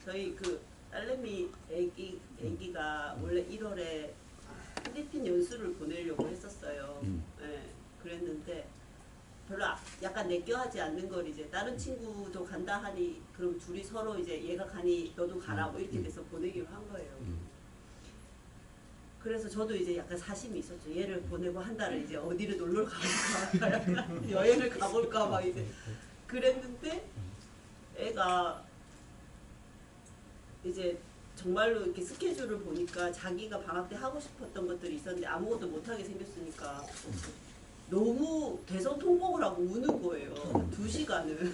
저희 그 딸내미 애기가 원래 1월에 필리핀 연수를 보내려고 했었어요. 예, 그랬는데 별로 약간 내껴하지 않는 걸 이제 다른 친구도 간다 하니 그럼 둘이 서로 이제 얘가 가니 너도 가라 뭐 이렇게 돼서 보내기로 한 거예요. 그래서 저도 이제 약간 사심이 있었죠. 얘를 보내고 한 달을 이제 어디를 놀러 가볼까 여행을 가볼까 막 이제 그랬는데 애가 이제 정말로 이렇게 스케줄을 보니까 자기가 방학 때 하고 싶었던 것들이 있었는데 아무것도 못하게 생겼으니까 너무 대성통곡을 하고 우는 거예요. 2시간을.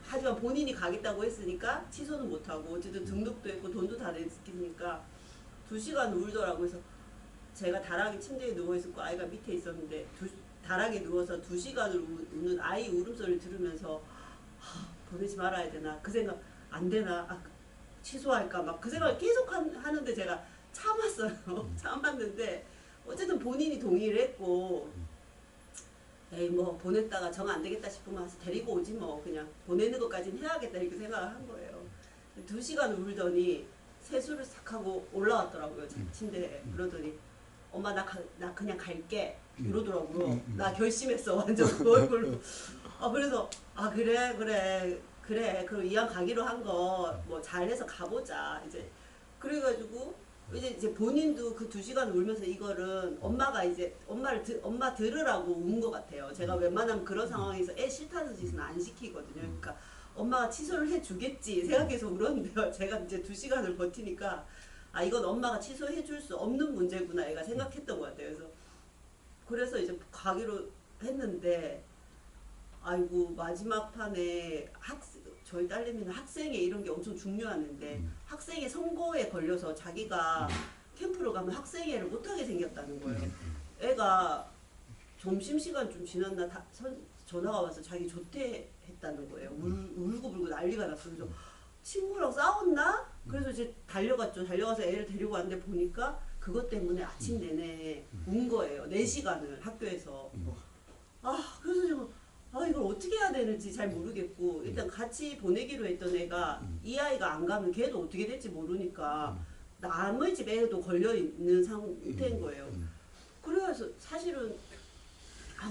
하지만 본인이 가겠다고 했으니까 취소는 못하고 어쨌든 등록도 했고 돈도 다 냈으니까 2시간 울더라고요. 그래서 제가 다락에 침대에 누워있었고 아이가 밑에 있었는데 다락에 누워서 2시간을 우는 아이 울음소리를 들으면서 보내지 말아야 되나 그 생각 안 되나 취소할까 막 그 생각을 계속 하는데 제가 참았어요. 참았는데 어쨌든 본인이 동의를 했고 에이 뭐 보냈다가 정 안 되겠다 싶으면 데리고 오지 뭐 그냥 보내는 것까지는 해야겠다 이렇게 생각을 한 거예요. 2시간 울더니 세수를 싹 하고 올라왔더라고요. 침대에. 그러더니 엄마 나 그냥 갈게 이러더라고요. 나 결심했어 완전 그 얼굴로. 그래서 그래 그럼 이왕 가기로 한 거 뭐 잘해서 가보자 이제 그래가지고 이제 본인도 그 2시간 울면서 이거는 엄마가 이제 엄마 들으라고 운 것 같아요. 제가 웬만하면 그런 상황에서 애 싫다는 짓은 안 시키거든요. 그러니까 엄마가 취소를 해주겠지 생각해서 울었는데요. 제가 이제 2시간을 버티니까 이건 엄마가 취소해 줄 수 없는 문제구나 애가 생각했던 것 같아요. 그래서 이제 가기로 했는데 아이고 마지막 판에 저희 딸내미는 학생회 이런 게 엄청 중요하는데 학생회 선거에 걸려서 자기가 캠프로 가면 학생회를 못하게 생겼다는 거예요. 애가 점심시간 좀 지났나 전화가 와서 자기 조퇴했다는 거예요. 울고불고 난리가 났어요. 그래서 친구랑 싸웠나? 그래서 이제 달려갔죠. 달려가서 애를 데리고 왔는데 보니까 그것 때문에 아침 내내 운 거예요. 4시간을 학교에서. 그래서 지금 이걸 어떻게 해야 되는지 잘 모르겠고 일단 같이 보내기로 했던 애가 이 아이가 안 가면 걔도 어떻게 될지 모르니까 남의 집 애도 걸려있는 상태인 거예요. 그래서 사실은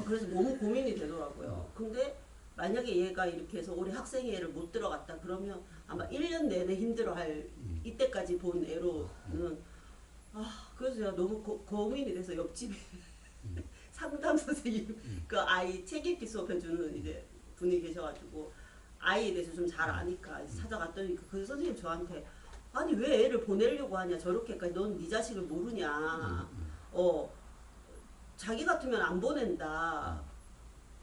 그래서 너무 고민이 되더라고요. 근데 만약에 얘가 이렇게 해서 올해 학생회를 못 들어갔다 그러면 아마 1년 내내 힘들어할 이때까지 본 애로는 그래서 제가 너무 고민이 돼서 옆집에 상담 선생님 그 아이 책 읽기 수업해주는 이제 분이 계셔가지고 아이에 대해서 좀 잘 아니까 찾아갔더니 그 선생님 저한테 아니 왜 애를 보내려고 하냐 저렇게까지 넌 네 자식을 모르냐 자기 같으면 안 보낸다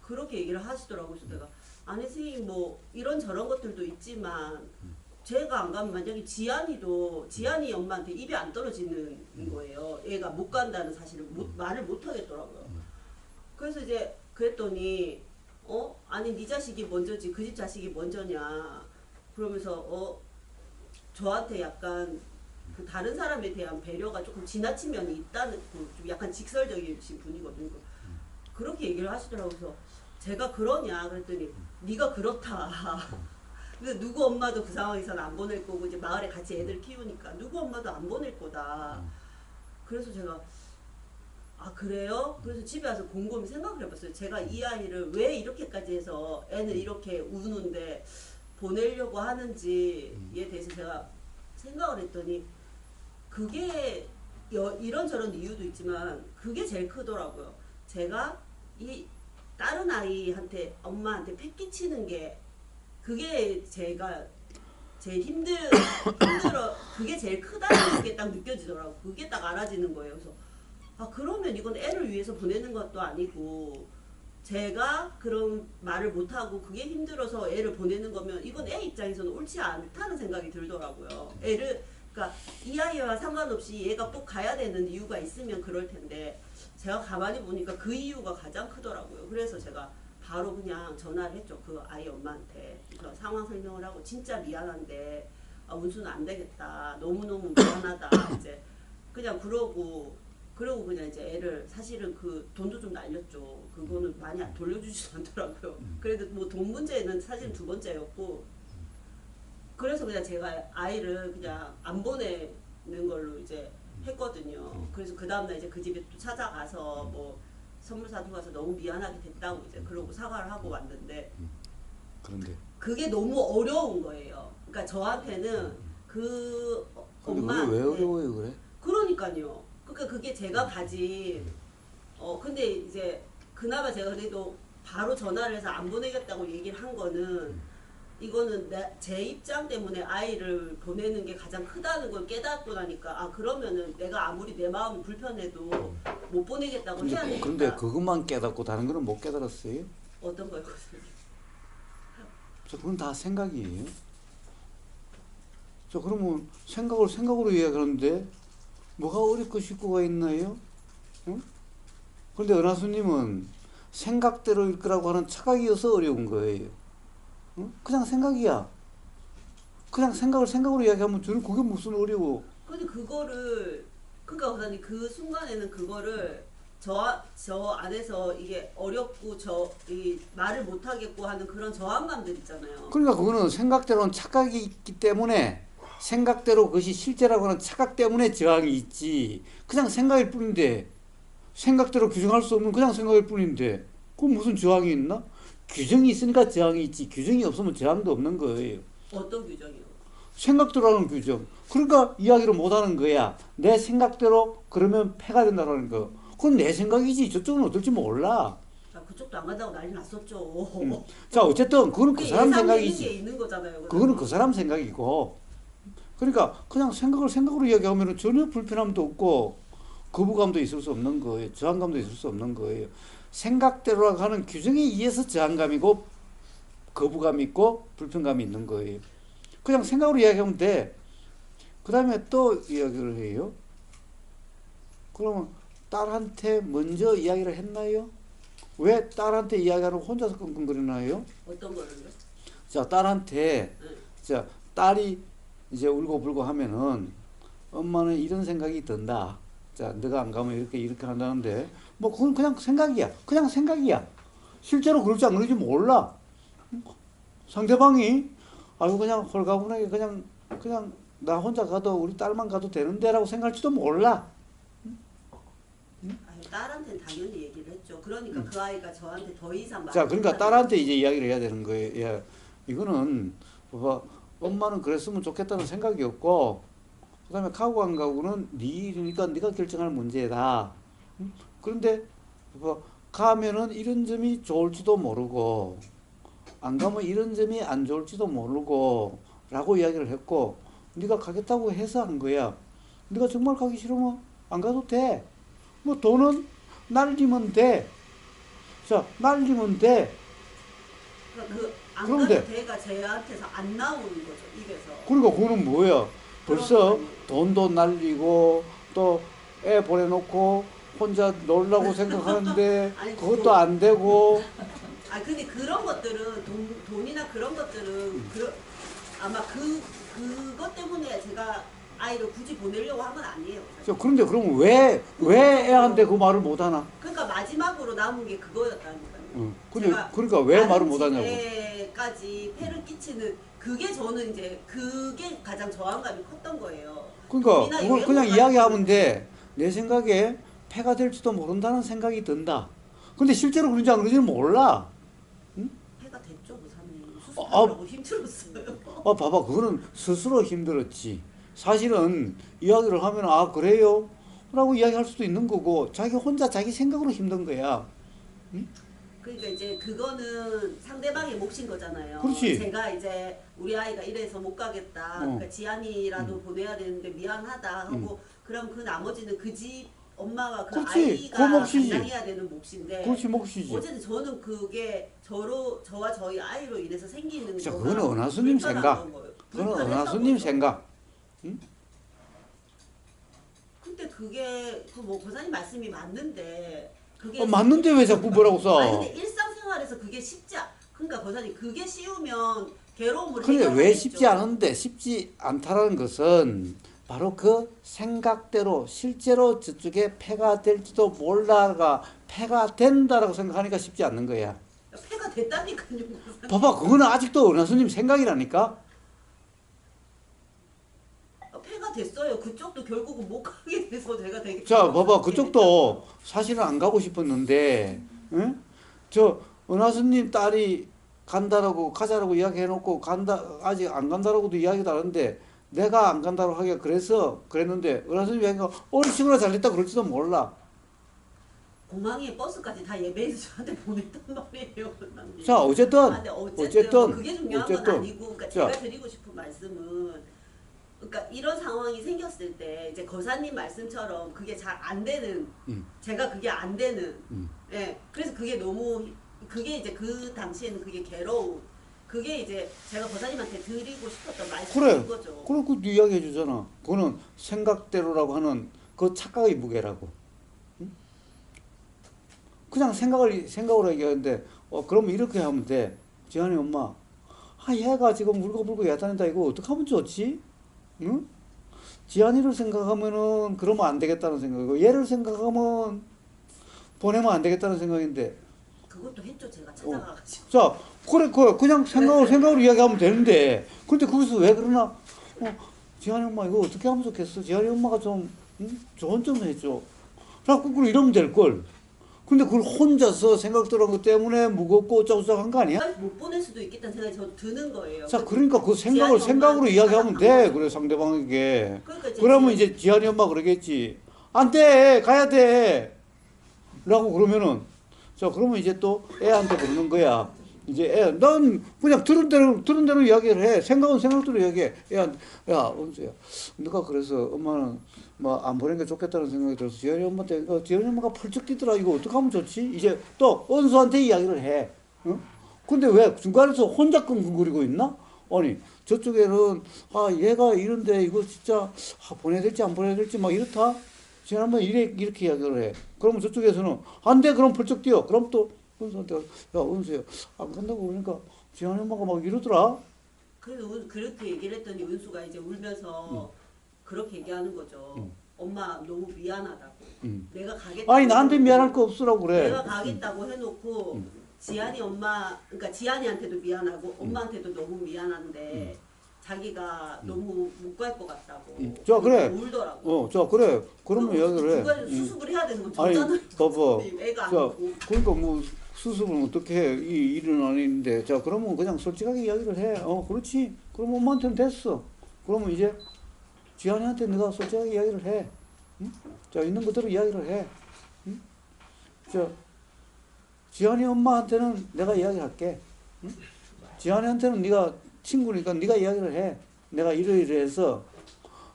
그렇게 얘기를 하시더라고요. 그래서 내가 아니 선생님 뭐 이런저런 것들도 있지만 제가 안 가면 만약에 지안이 엄마한테 입이 안 떨어지는 거예요. 얘가 못 간다는 사실을 말을 못 하겠더라고요. 그래서 이제 그랬더니 아니 네 자식이 먼저지 그 집 자식이 먼저냐 그러면서 저한테 약간 그 다른 사람에 대한 배려가 조금 지나친 면이 있다는 좀 약간 직설적이신 분이거든요. 그렇게 얘기를 하시더라고요. 그래서 제가 그러냐 그랬더니 네가 그렇다. 근데 누구 엄마도 그 상황에서는 안 보낼 거고 이제 마을에 같이 애들 키우니까 누구 엄마도 안 보낼 거다. 그래서 제가 그래요? 그래서 집에 와서 곰곰이 생각을 해봤어요. 제가 이 아이를 왜 이렇게까지 해서 애는 이렇게 우는데 보내려고 하는지에 대해서 제가 생각을 했더니 그게 이런저런 이유도 있지만 그게 제일 크더라고요. 제가 이 다른 아이한테 엄마한테 패기치는 게 그게 제가 제일 힘들어 그게 제일 크다는 게 딱 느껴지더라고요. 그게 딱 알아지는 거예요. 그래서 그러면 이건 애를 위해서 보내는 것도 아니고 제가 그런 말을 못하고 그게 힘들어서 애를 보내는 거면 이건 애 입장에서는 옳지 않다는 생각이 들더라고요. 그러니까 이 아이와 상관없이 얘가 꼭 가야 되는 이유가 있으면 그럴 텐데 제가 가만히 보니까 그 이유가 가장 크더라고요. 그래서 제가 바로 그냥 전화를 했죠. 그 아이 엄마한테 그 상황 설명을 하고 진짜 미안한데 운수는 안 되겠다. 너무너무 미안하다. 이제 그냥 그러고 그냥 이제 애를 사실은 그 돈도 좀 날렸죠. 그거는 많이 돌려주지도 않더라고요. 그래도 뭐 돈 문제는 사실 2번째였고 그래서 그냥 제가 아이를 그냥 안 보내는 걸로 이제 했거든요. 그래서 그 다음날 이제 그 집에 또 찾아가서 뭐 선물 사주고 가서 너무 미안하게 됐다고 이제 그러고 사과를 하고 왔는데 그런데 그게 너무 어려운 거예요. 그러니까 저한테는 그 엄마 그게 왜 어려워요 그래? 그러니까요. 그러니까 그게 제가 가진 근데 이제 그나마 제가 그래도 바로 전화를 해서 안 보내겠다고 얘기를 한 거는 이거는 제 입장 때문에 아이를 보내는 게 가장 크다는 걸 깨닫고 나니까 아 그러면은 내가 아무리 내 마음이 불편해도 못 보내겠다고 해야 되겠다. 근데 그것만 깨닫고 다른 거는 못 깨달았어요? 어떤 거요, 선생님? 그건 다 생각이에요. 그러면 생각으로 이야기하는데 뭐가 어렵고 쉽고가 있나요? 응? 그런데 은하수님은 생각대로 일 거라고 하는 착각이어서 어려운 거예요. 응? 그냥 생각이야. 그냥 생각으로 이야기하면 저는 그게 무슨 어려워. 근데 그거를 그러니까 우선 그 순간에는 그거를 저 안에서 이게 어렵고 이 말을 못 하겠고 하는 그런 저항감들 있잖아요. 그러니까 그거는 생각대로는 착각이 있기 때문에 생각대로 그것이 실제라고 하는 착각 때문에 저항이 있지. 그냥 생각일 뿐인데 생각대로 규정할 수 없는 그냥 생각일 뿐인데 그건 무슨 저항이 있나? 규정이 있으니까 저항이 있지. 규정이 없으면 저항도 없는 거예요. 어떤 규정이요? 생각대로 하는 규정. 그러니까 이야기를 못하는 거야. 내 생각대로 그러면 폐가 된다는 거. 그건 내 생각이지. 저쪽은 어떨지 몰라. 그쪽도 안 간다고 난리 났었죠. 자 어쨌든 그거는 그 사람 생각이지. 게 있는 거잖아요. 그거는 그 사람 생각이고. 그러니까 그냥 생각으로 이야기하면 전혀 불편함도 없고 거부감도 있을 수 없는 거예요. 저항감도 있을 수 없는 거예요. 생각대로 하는 규정에 의해서 저항감이고 거부감이 있고 불편감이 있는 거예요. 그냥 생각으로 이야기하면 돼. 그 다음에 또 이야기를 해요. 그러면 딸한테 먼저 이야기를 했나요? 왜 딸한테 이야기하는 혼자서 끙끙거리나요? 어떤 거를요? 자, 딸한테 자, 딸이 이제 울고불고 하면은 엄마는 이런 생각이 든다. 자, 너가 안 가면 이렇게 한다는데 뭐 그건 그냥 생각이야. 그냥 생각이야. 실제로 그럴지 안 그럴지 몰라. 상대방이 아유 그냥 홀가분하게 그냥 나 혼자 가도 우리 딸만 가도 되는데라고 생각할지도 몰라. 딸한테는 당연히 얘기를 했죠. 그러니까 그 아이가 저한테 더 이상 자, 그러니까 딸한테 이제 이야기를 해야 되는 거예요. 야, 이거는 봐봐. 엄마는 그랬으면 좋겠다는 생각이 없고 그다음에 가고 안 가고는 네 일이니까 네가 결정할 문제다. 그런데 뭐 가면은 이런 점이 좋을지도 모르고 안 가면 이런 점이 안 좋을지도 모르고 라고 이야기를 했고 네가 가겠다고 해서 한 거야. 네가 정말 가기 싫으면 안 가도 돼. 뭐 돈은 날리면 돼. 자, 날리면 돼. 그러니까 안 그런데 가도 돼가 쟤한테서 안 나오는 거죠, 입에서. 그러니까 그거는 뭐야? 벌써 돈도 날리고 또 애 보내놓고 혼자 놀라고 생각하는데 아니, 그것도 안 되고. 근데 그런 것들은 돈이나 그런 것들은 아마 그것 때문에 제가 아이를 굳이 보내려고 한 건 아니에요. 사실. 그런데 그러면 왜 애한테 그 말을 못 하나? 그러니까 마지막으로 남은 게 그거였다니까요. 그러니까 왜 말을 못 하냐고. 까지 폐를 끼치는 그게 저는 이제 그게 가장 저항감이 컸던 거예요. 그러니까 그걸 그냥 이야기하면 돼. 내 생각에 폐가 될지도 모른다는 생각이 든다. 근데 실제로 그런지 안 그런지는 몰라. 폐가 됐죠, 부사님. 수술하려고 힘들었어요. 봐봐, 그거는 스스로 힘들었지. 사실은 이야기를 하면 아 그래요? 라고 이야기할 수도 있는 거고 자기 혼자 자기 생각으로 힘든 거야. 응? 그러니까 이제 그거는 상대방의 몫인 거잖아요. 그렇지. 제가 이제 우리 아이가 이래서 못 가겠다. 그러니까 지안이라도 보내야 되는데 미안하다 하고 그럼 그 나머지는 그 집 엄마와 그 그렇지. 아이가 그 몫이지. 감당해야 되는 몫인데. 그렇지, 몫이지. 어쨌든 저는 그게 저와 저희 아이로 인해서 생기는 자, 거가 그거는 은하수님 생각. 그거는 은하수님 생각. 응? 근데 그게 뭐 권사님 말씀이 맞는데 그게 맞는데 왜 자꾸 뭐라고 써? 아니 근데 일상생활에서 그게 그러니까 권사님 그게 쉬우면 괴로움을 근데 왜 해결하겠죠. 쉽지 않은데 쉽지 않다는 것은 바로 그 생각대로 실제로 저쪽에 폐가 될지도 몰라가 폐가 된다라고 생각하니까 쉽지 않는 거야. 폐가 됐다니까요. 봐봐, 그거는 아직도 은하수님 생각이라니까. 얼마 됐어요. 그쪽도 결국은 못 가게 돼서 제가 되게 자, 봐봐. 당황스럽게 그쪽도 사실은 안 가고 싶었는데, 응? 저, 은하수님 딸이 간다라고, 가자라고 이야기해놓고, 아직 안 간다라고도 이야기도 하는데, 내가 안 간다고 하기가 그랬는데, 은하수님 이야기가 얼마나 잘됐다 그럴지도 몰라. 공항에 버스까지 다 예매해서 저한테 보냈단 말이에요. 원장님. 자, 어쨌든, 근데 뭐 어쨌든, 그게 중요한 건 어쨌든. 아니고, 그러니까 자. 제가 드리고 싶은 말씀은, 그러니까 이런 상황이 생겼을 때 이제 거사님 말씀처럼 그게 잘 안 되는, 제가 그게 안 되는, 예, 그래서 그게 너무 그게 이제 그 당시에는 그게 괴로움, 그게 이제 제가 거사님한테 드리고 싶었던 말씀인 거죠. 그래, 그 이야기 해주잖아. 그거는 생각대로라고 하는 그 착각의 무게라고. 응? 그냥 생각으로 얘기하는데, 그러면 이렇게 하면 돼. 지한이 엄마, 얘가 지금 울고불고 야단한다. 이거 어떡하면 좋지? 응? 지한이를 생각하면은 그러면 안 되겠다는 생각이고, 얘를 생각하면 보내면 안 되겠다는 생각인데, 그것도 했죠. 제가 찾아가가지고. 자, 그냥 생각으로 이야기하면 되는데, 근데 거기서 왜 그러나, 지한이 엄마 이거 어떻게 하면 좋겠어? 지한이 엄마가 좀, 조언 좀 해줘. 자꾸 이러면 될걸. 근데 그걸 혼자서 생각들어온 것 때문에 무겁고 어쩌고저쩌고 한 거 아니야? 못 보낼 수도 있겠다는 생각이 저도 드는 거예요. 자, 그러니까 그 생각으로 엄마한테 이야기하면 돼. 찾아간 그래, 상대방에게. 그러니까 그러면 이제 지한이 엄마 그러겠지. 안 돼! 가야 돼! 라고 그러면은, 자, 그러면 이제 또 애한테 그러는 거야. 이제 넌 그냥 들은 대로 이야기를 해. 생각은 생각대로 이야기해. 애한테, 야, 은수야. 너가 그래서 엄마는 뭐 안 보낸 게 좋겠다는 생각이 들어서 지현이 엄마한테, 지현이 엄마가 펄쩍 뛰더라. 이거 어떻게 하면 좋지? 이제 또 은수한테 이야기를 해. 어? 근데 왜 중간에서 혼자 끙끙거리고 있나? 아니, 저쪽에는, 얘가 이런데 이거 진짜, 보내야 될지 안 보내야 될지 막 이렇다? 지금 한번 이렇게 이야기를 해. 그러면 저쪽에서는, 안 돼! 그럼 펄쩍 뛰어. 그럼 또, 은수한테, 야, 은수야, 안 간다고 그러니까, 지현이 엄마가 막 이러더라? 그래서 그렇게 얘기를 했더니 은수가 이제 울면서 그렇게 얘기하는 거죠. 엄마 너무 미안하다고. 내가 가겠다고. 아니, 나한테 미안할 거 없으라고 그래. 내가 가겠다고 해놓고 지한이 엄마, 그러니까 지한이한테도 미안하고 엄마한테도 너무 미안한데 자기가 너무 못 갈 것 같다고. 자, 그래. 울더라고. 자, 그래. 그러면 이야기를 해. 중간에 수습을 해야 되는 건 아니, 저잖아요. 봐봐. 애가 자, 아니고. 그러니까 뭐, 수습은 어떻게 해? 이 일은 아닌데. 자, 그러면 그냥 솔직하게 이야기를 해. 그렇지. 그럼 엄마한테는 됐어. 그러면 이제 지한이한테 내가 솔직하게 이야기를 해. 응? 자, 있는 그대로 이야기를 해. 응? 자, 지한이 엄마한테는 내가 이야기할게. 응? 지한이한테는 네가 친구니까 네가 이야기를 해. 내가 이러이러해서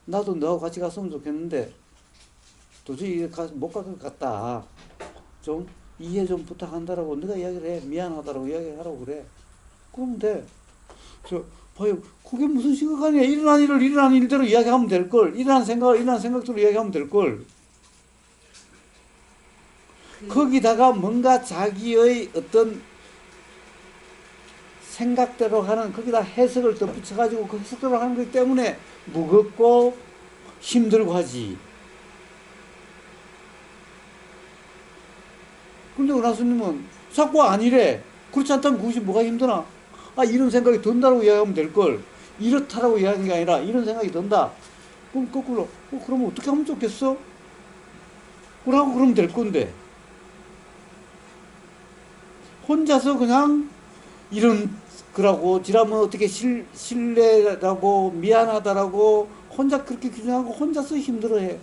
나도 너하고 같이 갔으면 좋겠는데 도저히 못 갈 것 같다. 좀 이해 좀 부탁한다라고 네가 이야기를 해. 미안하다라고 이야기하라고 그래. 그러면 돼. 봐요. 그게 무슨 심각하냐. 일어난 일대로 이야기하면 될걸. 일어난 생각대로 이야기하면 될걸. 거기다가 뭔가 자기의 어떤 생각대로 하는, 거기다 해석을 덧붙여가지고 그 해석대로 하는 거기 때문에 무겁고 힘들고 하지. 근데 은하수님은 자꾸 아니래. 그렇지 않다면 그것이 뭐가 힘드나? 이런 생각이 든다고 이야기하면 될걸. 이렇다라고 이야기하는 게 아니라 이런 생각이 든다. 그럼 거꾸로, 그러면 어떻게 하면 좋겠어? 라고 그러면 될 건데. 혼자서 그냥 이런 그러고 지라면 어떻게 신뢰라고 미안하다라고 혼자 그렇게 규정하고 혼자서 힘들어해.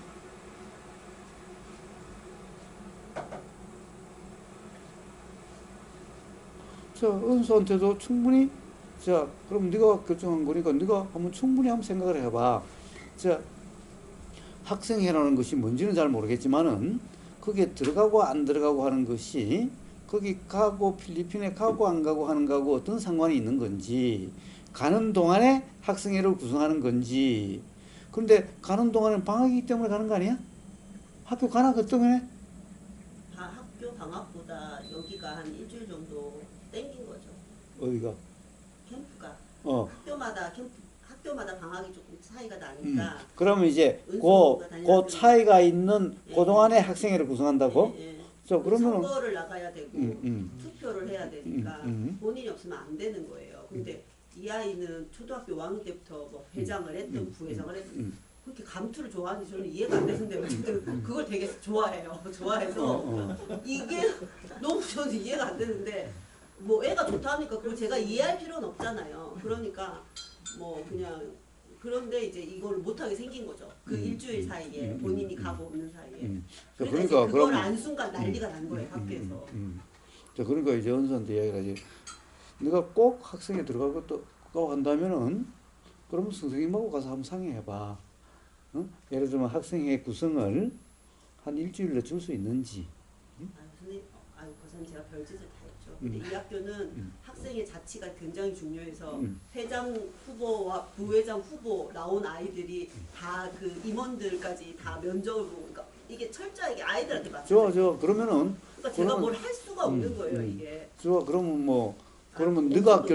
자, 은수한테도 충분히, 자, 그럼 네가 결정한 거니까 네가 한번 충분히 한번 생각을 해봐. 자, 학생회라는 것이 뭔지는 잘 모르겠지만은 거기에 들어가고 안 들어가고 하는 것이 거기 가고 필리핀에 가고 안 가고 하는 거하고 어떤 상관이 있는 건지, 가는 동안에 학생회를 구성하는 건지. 그런데 가는 동안은 방학이기 때문에 가는 거 아니야? 학교 가나 그 때문에? 학교 방학보다 여기가 한 일주일 정도 땡긴 거죠. 어디가? 캠프가. 어. 학교마다 방학이 조금 차이가 나니까. 그러면 이제 은수가 그 차이가 있는 예. 그동안에 학생회를 구성한다고? 예. 자, 그러면은 선거를 나가야 되고 투표를 해야 되니까 본인이 없으면 안 되는 거예요. 근데 이 아이는 초등학교 5학년 때부터 뭐 회장을 했든 부회장을 했든 그렇게 감투를 좋아하는지 저는 이해가 안 되는데 어쨌든 그걸 되게 좋아해요. 좋아해서 이게 너무 저는 이해가 안 되는데 뭐 애가 좋다니까 그걸 제가 이해할 필요는 없잖아요. 그러니까 뭐 그냥 그런데 이제 이걸 못하게 생긴 거죠. 그 일주일 사이에 본인이 가고 없는 사이에. 자, 그러니까 이제 그걸 안 순간 난리가 난 거예요 학교에서. 자, 그러니까 이제 은수한테 이야기를 하지. 네가 꼭 학생에 들어갈 것도 한다면은 그러면 선생님하고 가서 한번 상의해봐. 어? 예를 들면 학생회 구성을 한 일주일로 줄 수 있는지. 아유 선생님, 아유 고사님 제가 별짓을 다 했죠. 근데 이 학교는 학생의 자치가 굉장히 중요해서 회장 후보와 부회장 후보 나온 아이들이 다 그 임원들까지 다 면접을 보고, 그러니까 이게 철저하게 아이들한테 맞춰. 좋아. 그러면은 그러니까 제가 뭘 할 수가 없는 거예요 이게. 좋아. 그러면 뭐 그러면 네가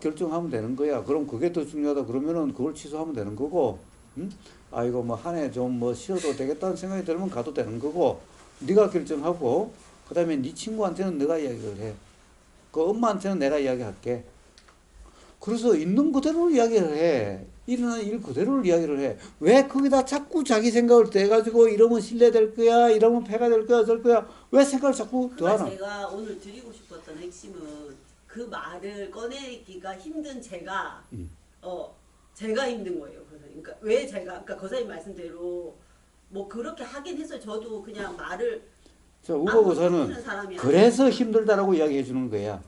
결정하면 되는 거야. 그럼 그게 더 중요하다. 그러면은 그걸 취소하면 되는 거고. 응? 아이고 뭐 한 해 좀 뭐 쉬어도 되겠다는 생각이 들면 가도 되는 거고. 네가 결정하고 그다음에 네 친구한테는 네가 이야기를 해. 그 엄마한테는 내가 이야기할게. 그래서 있는 그대로 이야기를 해. 일어나는 일 그대로 이야기를 해. 왜 거기다 자꾸 자기 생각을 대가지고 이러면 신뢰될 거야, 이러면 패가 될 거야, 될 거야. 왜 생각을 자꾸 그러니까 더하나? 제가 오늘 드리고 싶었던 핵심은 그 말을 꺼내기가 힘든 제가 제가 힘든 거예요. 그러니까 왜 제가 그러니까 거사님 말씀대로 뭐 그렇게 하긴 했어요. 저도 그냥 말을 자, 우버고사는 그래서 힘들다라고 이야기해 주는 거야.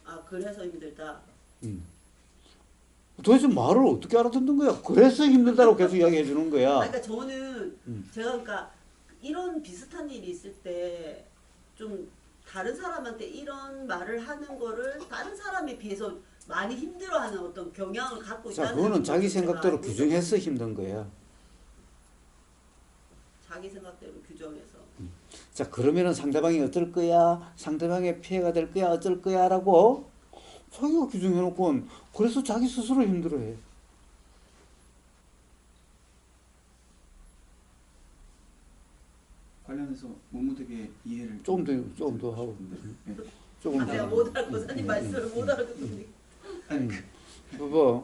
아 그래서 힘들다. 도대체 말을 어떻게 알아듣는 거야? 그래서 힘들다고 계속 이야기해 주는 거야. 그러니까 저는 제가 그러니까 이런 비슷한 일이 있을 때 좀 다른 사람한테 이런 말을 하는 거를 다른 사람에 비해서 많이 힘들어하는 어떤 경향을 갖고 있다는. 자, 그거는 자기 생각대로 규정해서 힘든 거야. 자기 생각대로 규정해서. 자, 그러면은 상대방이 어떨 거야? 상대방의 피해가 될 거야? 어쩔 거야? 라고 자기가 규정해놓고 그래서 자기 스스로 힘들어해. 관련해서 문무대의 이해를 조금 더 하고. 네. 조금 더. 내가 못 알아고사님 말씀을 못 알아듣는데. 아니 봐봐.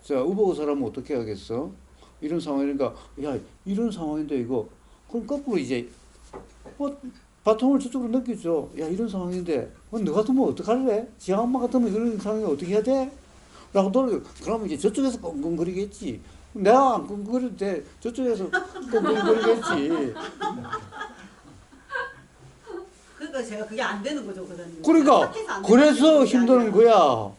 자, 우보고사라면 어떻게 하겠어? 이런 상황이니까, 야, 이런 상황인데 이거. 그럼 거꾸로 이제, 바통을 저쪽으로 넘기죠. 야, 이런 상황인데, 너 같으면 어떡할래? 지 엄마 같으면 이런 상황에 어떻게 해야 돼? 라고 그러면 이제 저쪽에서 끙끙거리겠지. 내가 안 끙끙거려도 돼. 저쪽에서 끙끙거리겠지. 그러니까 제가 그게 안 되는 거죠, 고사님. 그러니까, 그래서 힘드는 거야.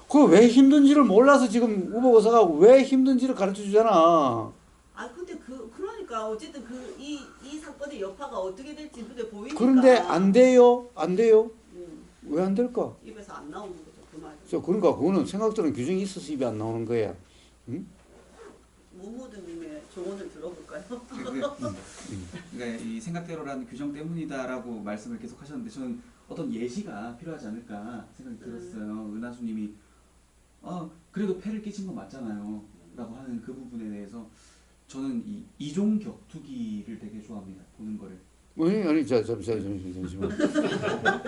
그 왜 힘든지를 몰라서 지금 우보고사가 왜 힘든지를 가르쳐 주잖아. 아 근데 그러니까 어쨌든 이 사건의 여파가 어떻게 될지 눈에 보이니까. 그런데 안 돼요. 왜 안 될까? 입에서 안 나오는 거죠, 그 말이. 그러니까 그거는 생각들은 규정이 있어서 입이 안 나오는 거야. 응? 무무드님의 조언을 들어볼까요? 그러니까 이 생각대로라는 규정 때문이다라고 말씀을 계속 하셨는데 저는 어떤 예시가 필요하지 않을까 생각이 들었어요. 은하수님이 그래도 패를 끼친 건 맞잖아요 라고 하는 그 부분에 대해서 저는 이 이종 격투기를 되게 좋아합니다. 보는 거를. 아니, 잠시만.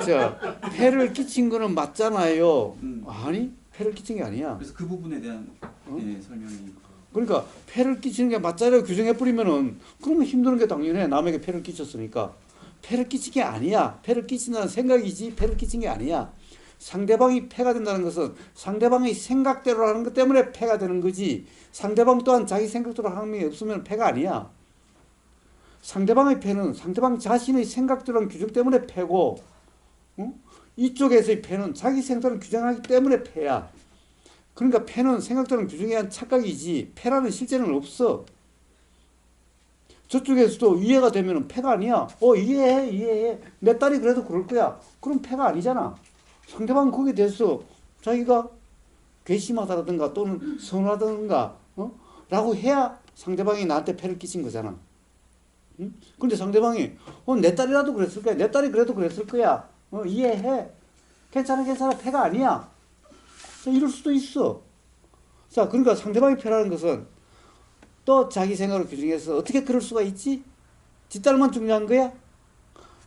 자, 패를 끼친 거는 맞잖아요. 아니, 패를 끼친 게 아니야. 그래서 그 부분에 대한 설명이. 그러니까 패를 끼치는 게 맞잖아요. 규정해버리면은 그러면 힘드는 게 당연해. 남에게 패를 끼쳤으니까. 패를 끼친 게 아니야. 패를 끼친다는 생각이지 패를 끼친 게 아니야. 상대방이 패가 된다는 것은 상대방의 생각대로 하는 것 때문에 패가 되는 거지. 상대방 또한 자기 생각대로 하는 게 없으면 패가 아니야. 상대방의 패는 상대방 자신의 생각대로 하는 규정 때문에 패고, 이쪽에서의 패는 자기 생각대로 규정하기 때문에 패야. 그러니까 패는 생각대로 규정에 의한 착각이지 패라는 실제는 없어. 저쪽에서도 이해가 되면 패가 아니야. 이해해. 내 딸이 그래도 그럴 거야. 그럼 패가 아니잖아. 상대방은 거기에 대해서 자기가 괘씸하다든가 또는 선하다든가 라고 해야 상대방이 나한테 패를 끼친 거잖아. 응? 근데 상대방이 내 딸이라도 그랬을 거야. 내 딸이 그래도 그랬을 거야. 이해해. 괜찮아. 패가 아니야. 자, 이럴 수도 있어. 자, 그러니까 상대방이 패라는 것은 또 자기 생각을 규정해서 어떻게 그럴 수가 있지? 지 딸만 중요한 거야?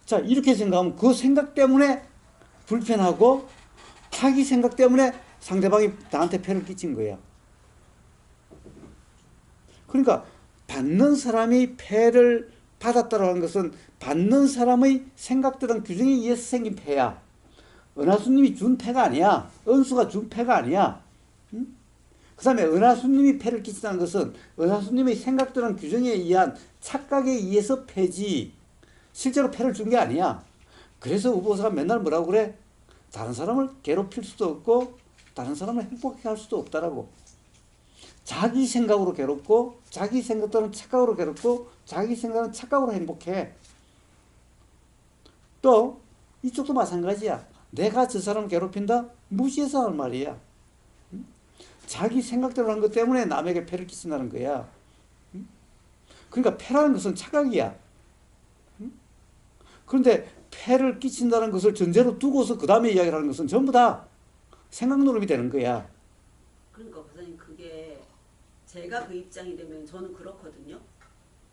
자, 이렇게 생각하면 그 생각 때문에 불편하고 자기 생각 때문에 상대방이 나한테 패를 끼친 거야. 그러니까 받는 사람이 폐를 받았다고 하는 것은 받는 사람의 생각들은 규정에 의해서 생긴 폐야. 은하수님이 준 폐가 아니야. 은수가 준 폐가 아니야. 응? 그 다음에 은하수님이 폐를 끼친다는 것은 은하수님의 생각들은 규정에 의한 착각에 의해서 폐지. 실제로 폐를 준 게 아니야. 그래서 우보사가 맨날 뭐라고 그래? 다른 사람을 괴롭힐 수도 없고 다른 사람을 행복하게 할 수도 없다라고. 자기 생각으로 괴롭고 자기 생각들은 착각으로 괴롭고 자기 생각은 착각으로 행복해. 또 이쪽도 마찬가지야. 내가 저 사람을 괴롭힌다? 무시해서 하는 말이야. 응? 자기 생각대로 하는 것 때문에 남에게 폐를 끼친다는 거야. 응? 그러니까 폐라는 것은 착각이야. 응? 그런데 폐를 끼친다는 것을 전제로 두고서 그 다음에 이야기를 하는 것은 전부 다 생각 노름이 되는 거야. 그러니까 박사님 그게 제가 그 입장이 되면 저는 그렇거든요.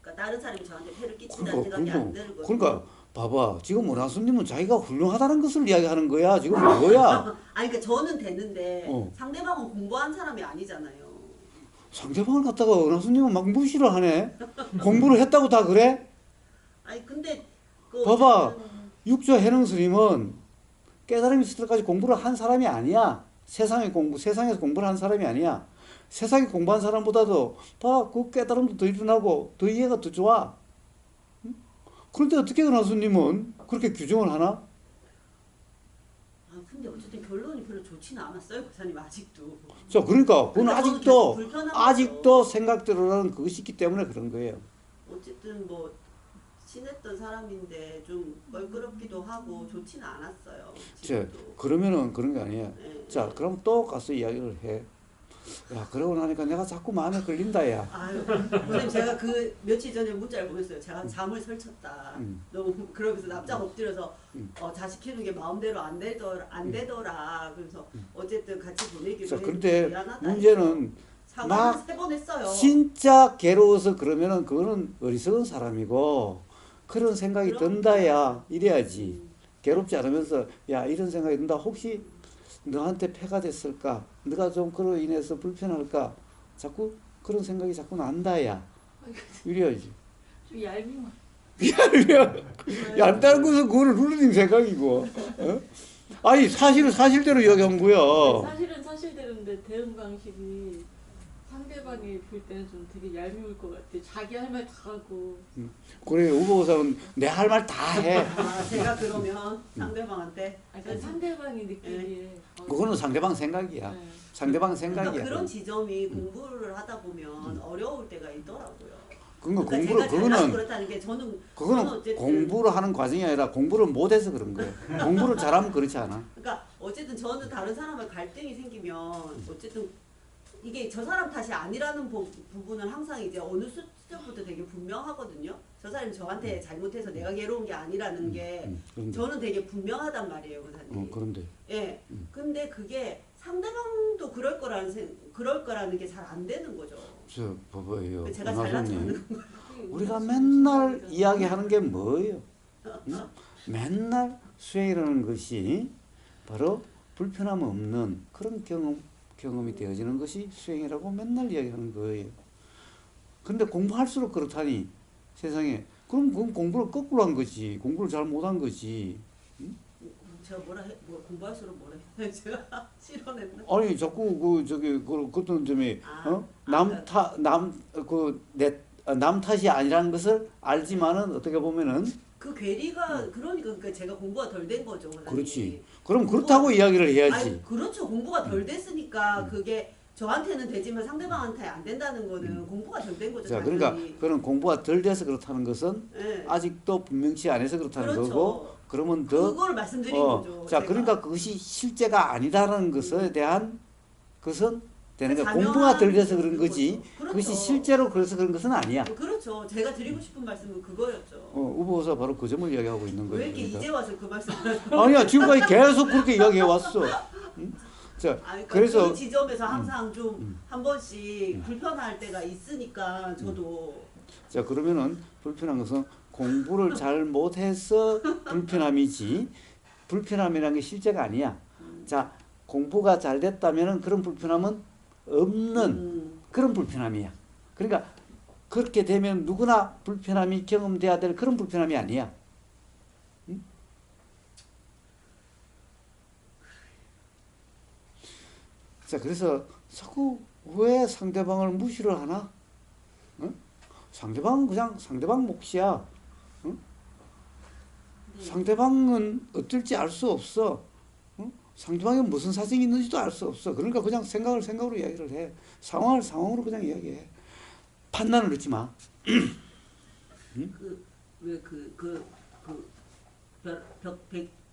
그러니까 다른 사람이 저한테 폐를 끼친다는 생각이 안 들거든요. 그러니까 봐봐. 지금 은하수님은 자기가 훌륭하다는 것을 이야기하는 거야. 지금 뭐야? 아니 그러니까 저는 됐는데 어. 상대방은 공부한 사람이 아니잖아요. 상대방을 갖다가 은하수님은 막 무시를 하네. 공부를 했다고 다 그래? 아니 근데 그 봐봐. 어쨌든 육조 해능 스님은 깨달음이 있을 때까지 공부를 한 사람이 아니야. 세상에서 공부를 한 사람이 아니야. 세상에 공부한 사람보다도 그 깨달음도 더 일어나고 더 이해가 더 좋아. 응? 그런데 어떻게 은하수님은 그렇게 규정을 하나? 아 근데 어쨌든 결론이 별로 좋지는 않았어요, 박사님 아직도. 자, 그러니까 그건 그러니까 저는 아직도 계속 불편한 아직도 생각대로라는 그것이 있기 때문에 그런 거예요. 어쨌든 뭐 친했던 사람인데 좀 껄끄럽기도 하고 좋지는 않았어요. 자, 지금도. 그러면은 그런 게 아니야. 네. 자, 그럼 또 가서 이야기를 해. 야, 그러고 나니까 내가 자꾸 마음에 걸린다, 야. 아유, 선생님 제가 그 며칠 전에 문자를 보냈어요. 제가 잠을 설쳤다. 너무 그러면서 납작 엎드려서 자식 키우는 게 마음대로 안 되더라. 그래서 어쨌든 같이 보내기로 자, 했는데 근데 미안하다 문제는 사과는 막 3번 했어요. 진짜 괴로워서 그러면은 그거는 어리석은 사람이고 그런 생각이 그럼. 든다야 이래야지. 괴롭지 않으면서 야, 이런 생각이 든다. 혹시 너한테 폐가 됐을까? 너가 좀 그로 인해서 불편할까? 자꾸 그런 생각이 자꾸 난다야. 이래야지. 좀 얄미워. 얇다는 것은 그거는 룰루님 생각이고. 어? 아니 사실은 사실대로 이야기한 거야. 사실은 사실대로인데 대응 방식이 상대방이 볼 때는 좀 되게 얄미울 것 같아. 자기 할 말 다 하고. 그래 우보사는 내 할 말 다 해. 아, 제가 그러면 상대방한테 그러니까 상대방이 느끼기에 그거는 상대방 생각이야. 네. 상대방 생각이야. 그러니까 그런 지점이 공부를 하다 보면 어려울 때가 있더라고요. 그러니까 그러니까 공부를 제가 잘나서 그거는 그렇다는 게 저는 그거는 어쨌든 공부를 하는 과정이 아니라 공부를 못해서 그런 거예요. 공부를 잘하면 그렇지 않아. 그러니까 어쨌든 저는 다른 사람과 갈등이 생기면 어쨌든 이게 저 사람 탓이 아니라는 부분은 항상 이제 어느 수준부터 되게 분명하거든요. 저 사람이 저한테 잘못해서 내가 괴로운 게 아니라는 게 그런데 저는 되게 분명하단 말이에요, 의사님. 그런데 예. 근데 그게 상대방도 그럴 거라는 게 잘 안 되는 거죠. 저 봐봐요. 제가 잘난 척 은하수님. 하는 거. 우리가 맨날 이야기하는 게 뭐예요? 응? 맨날 수행이라는 것이 바로 불편함 없는 그런 경험이 되어지는 것이 수행이라고 맨날 이야기하는 거예요. 근데 공부할수록 그렇다니 세상에. 그럼 그건 공부를 거꾸로 한 거지. 공부를 잘 못한 거지. 제가 뭐 공부할수록 뭐라 해? 제가 실언했나? 아니 자꾸 그것도 점이 남 탓이 아니라는 것을 알지만은 어떻게 보면은 그 괴리가 그러니까 제가 공부가 덜 된 거죠. 원장님. 그렇지. 그럼 그렇다고 이야기를 해야지. 아니, 그렇죠. 공부가 덜 됐으니까 그게 저한테는 되지만 상대방한테 안 된다는 거는 공부가 덜 된 거죠. 자, 당연히. 그러니까 그런 공부가 덜 돼서 그렇다는 것은 네. 아직도 분명치 않아서 그렇다는 그렇죠. 거고, 그러면 더 그걸 말씀드린 거죠. 자, 제가. 그러니까 그것이 실제가 아니라는 것에 대한 것은 되는 거야. 자명한 공부가 덜 돼서 그런 거지. 그렇죠. 그것이 실제로 그래서 그런 것은 아니야. 그렇죠. 제가 드리고 싶은 말씀은 그거였죠. 우보사 바로 그 점을 이야기하고 있는 거예요. 왜 이렇게 그러니까. 이제 와서 그 말씀을 하죠? 아니야, 지금까지 계속 그렇게 이야기해 왔어. 응? 자, 그러니까 그래서 그 지점에서 항상 좀 한 번씩 불편할 때가 있으니까 저도 자, 그러면은 불편한 것은 공부를 잘 못해서 불편함이지 불편함이라는 게 실제가 아니야. 자, 공부가 잘 됐다면은 그런 불편함은 없는 그런 불편함이야. 그러니까 그렇게 되면 누구나 불편함이 경험돼야 될 그런 불편함이 아니야. 응? 자, 그래서 자꾸 왜 상대방을 무시를 하나? 응? 상대방은 그냥 상대방 몫이야. 응? 네. 상대방은 어떨지 알 수 없어. 응? 상대방이 무슨 사정이 있는지도 알 수 없어. 그러니까 그냥 생각을 생각으로 이야기를 해. 상황을 상황으로 그냥 이야기해. 판단을 넣지 마.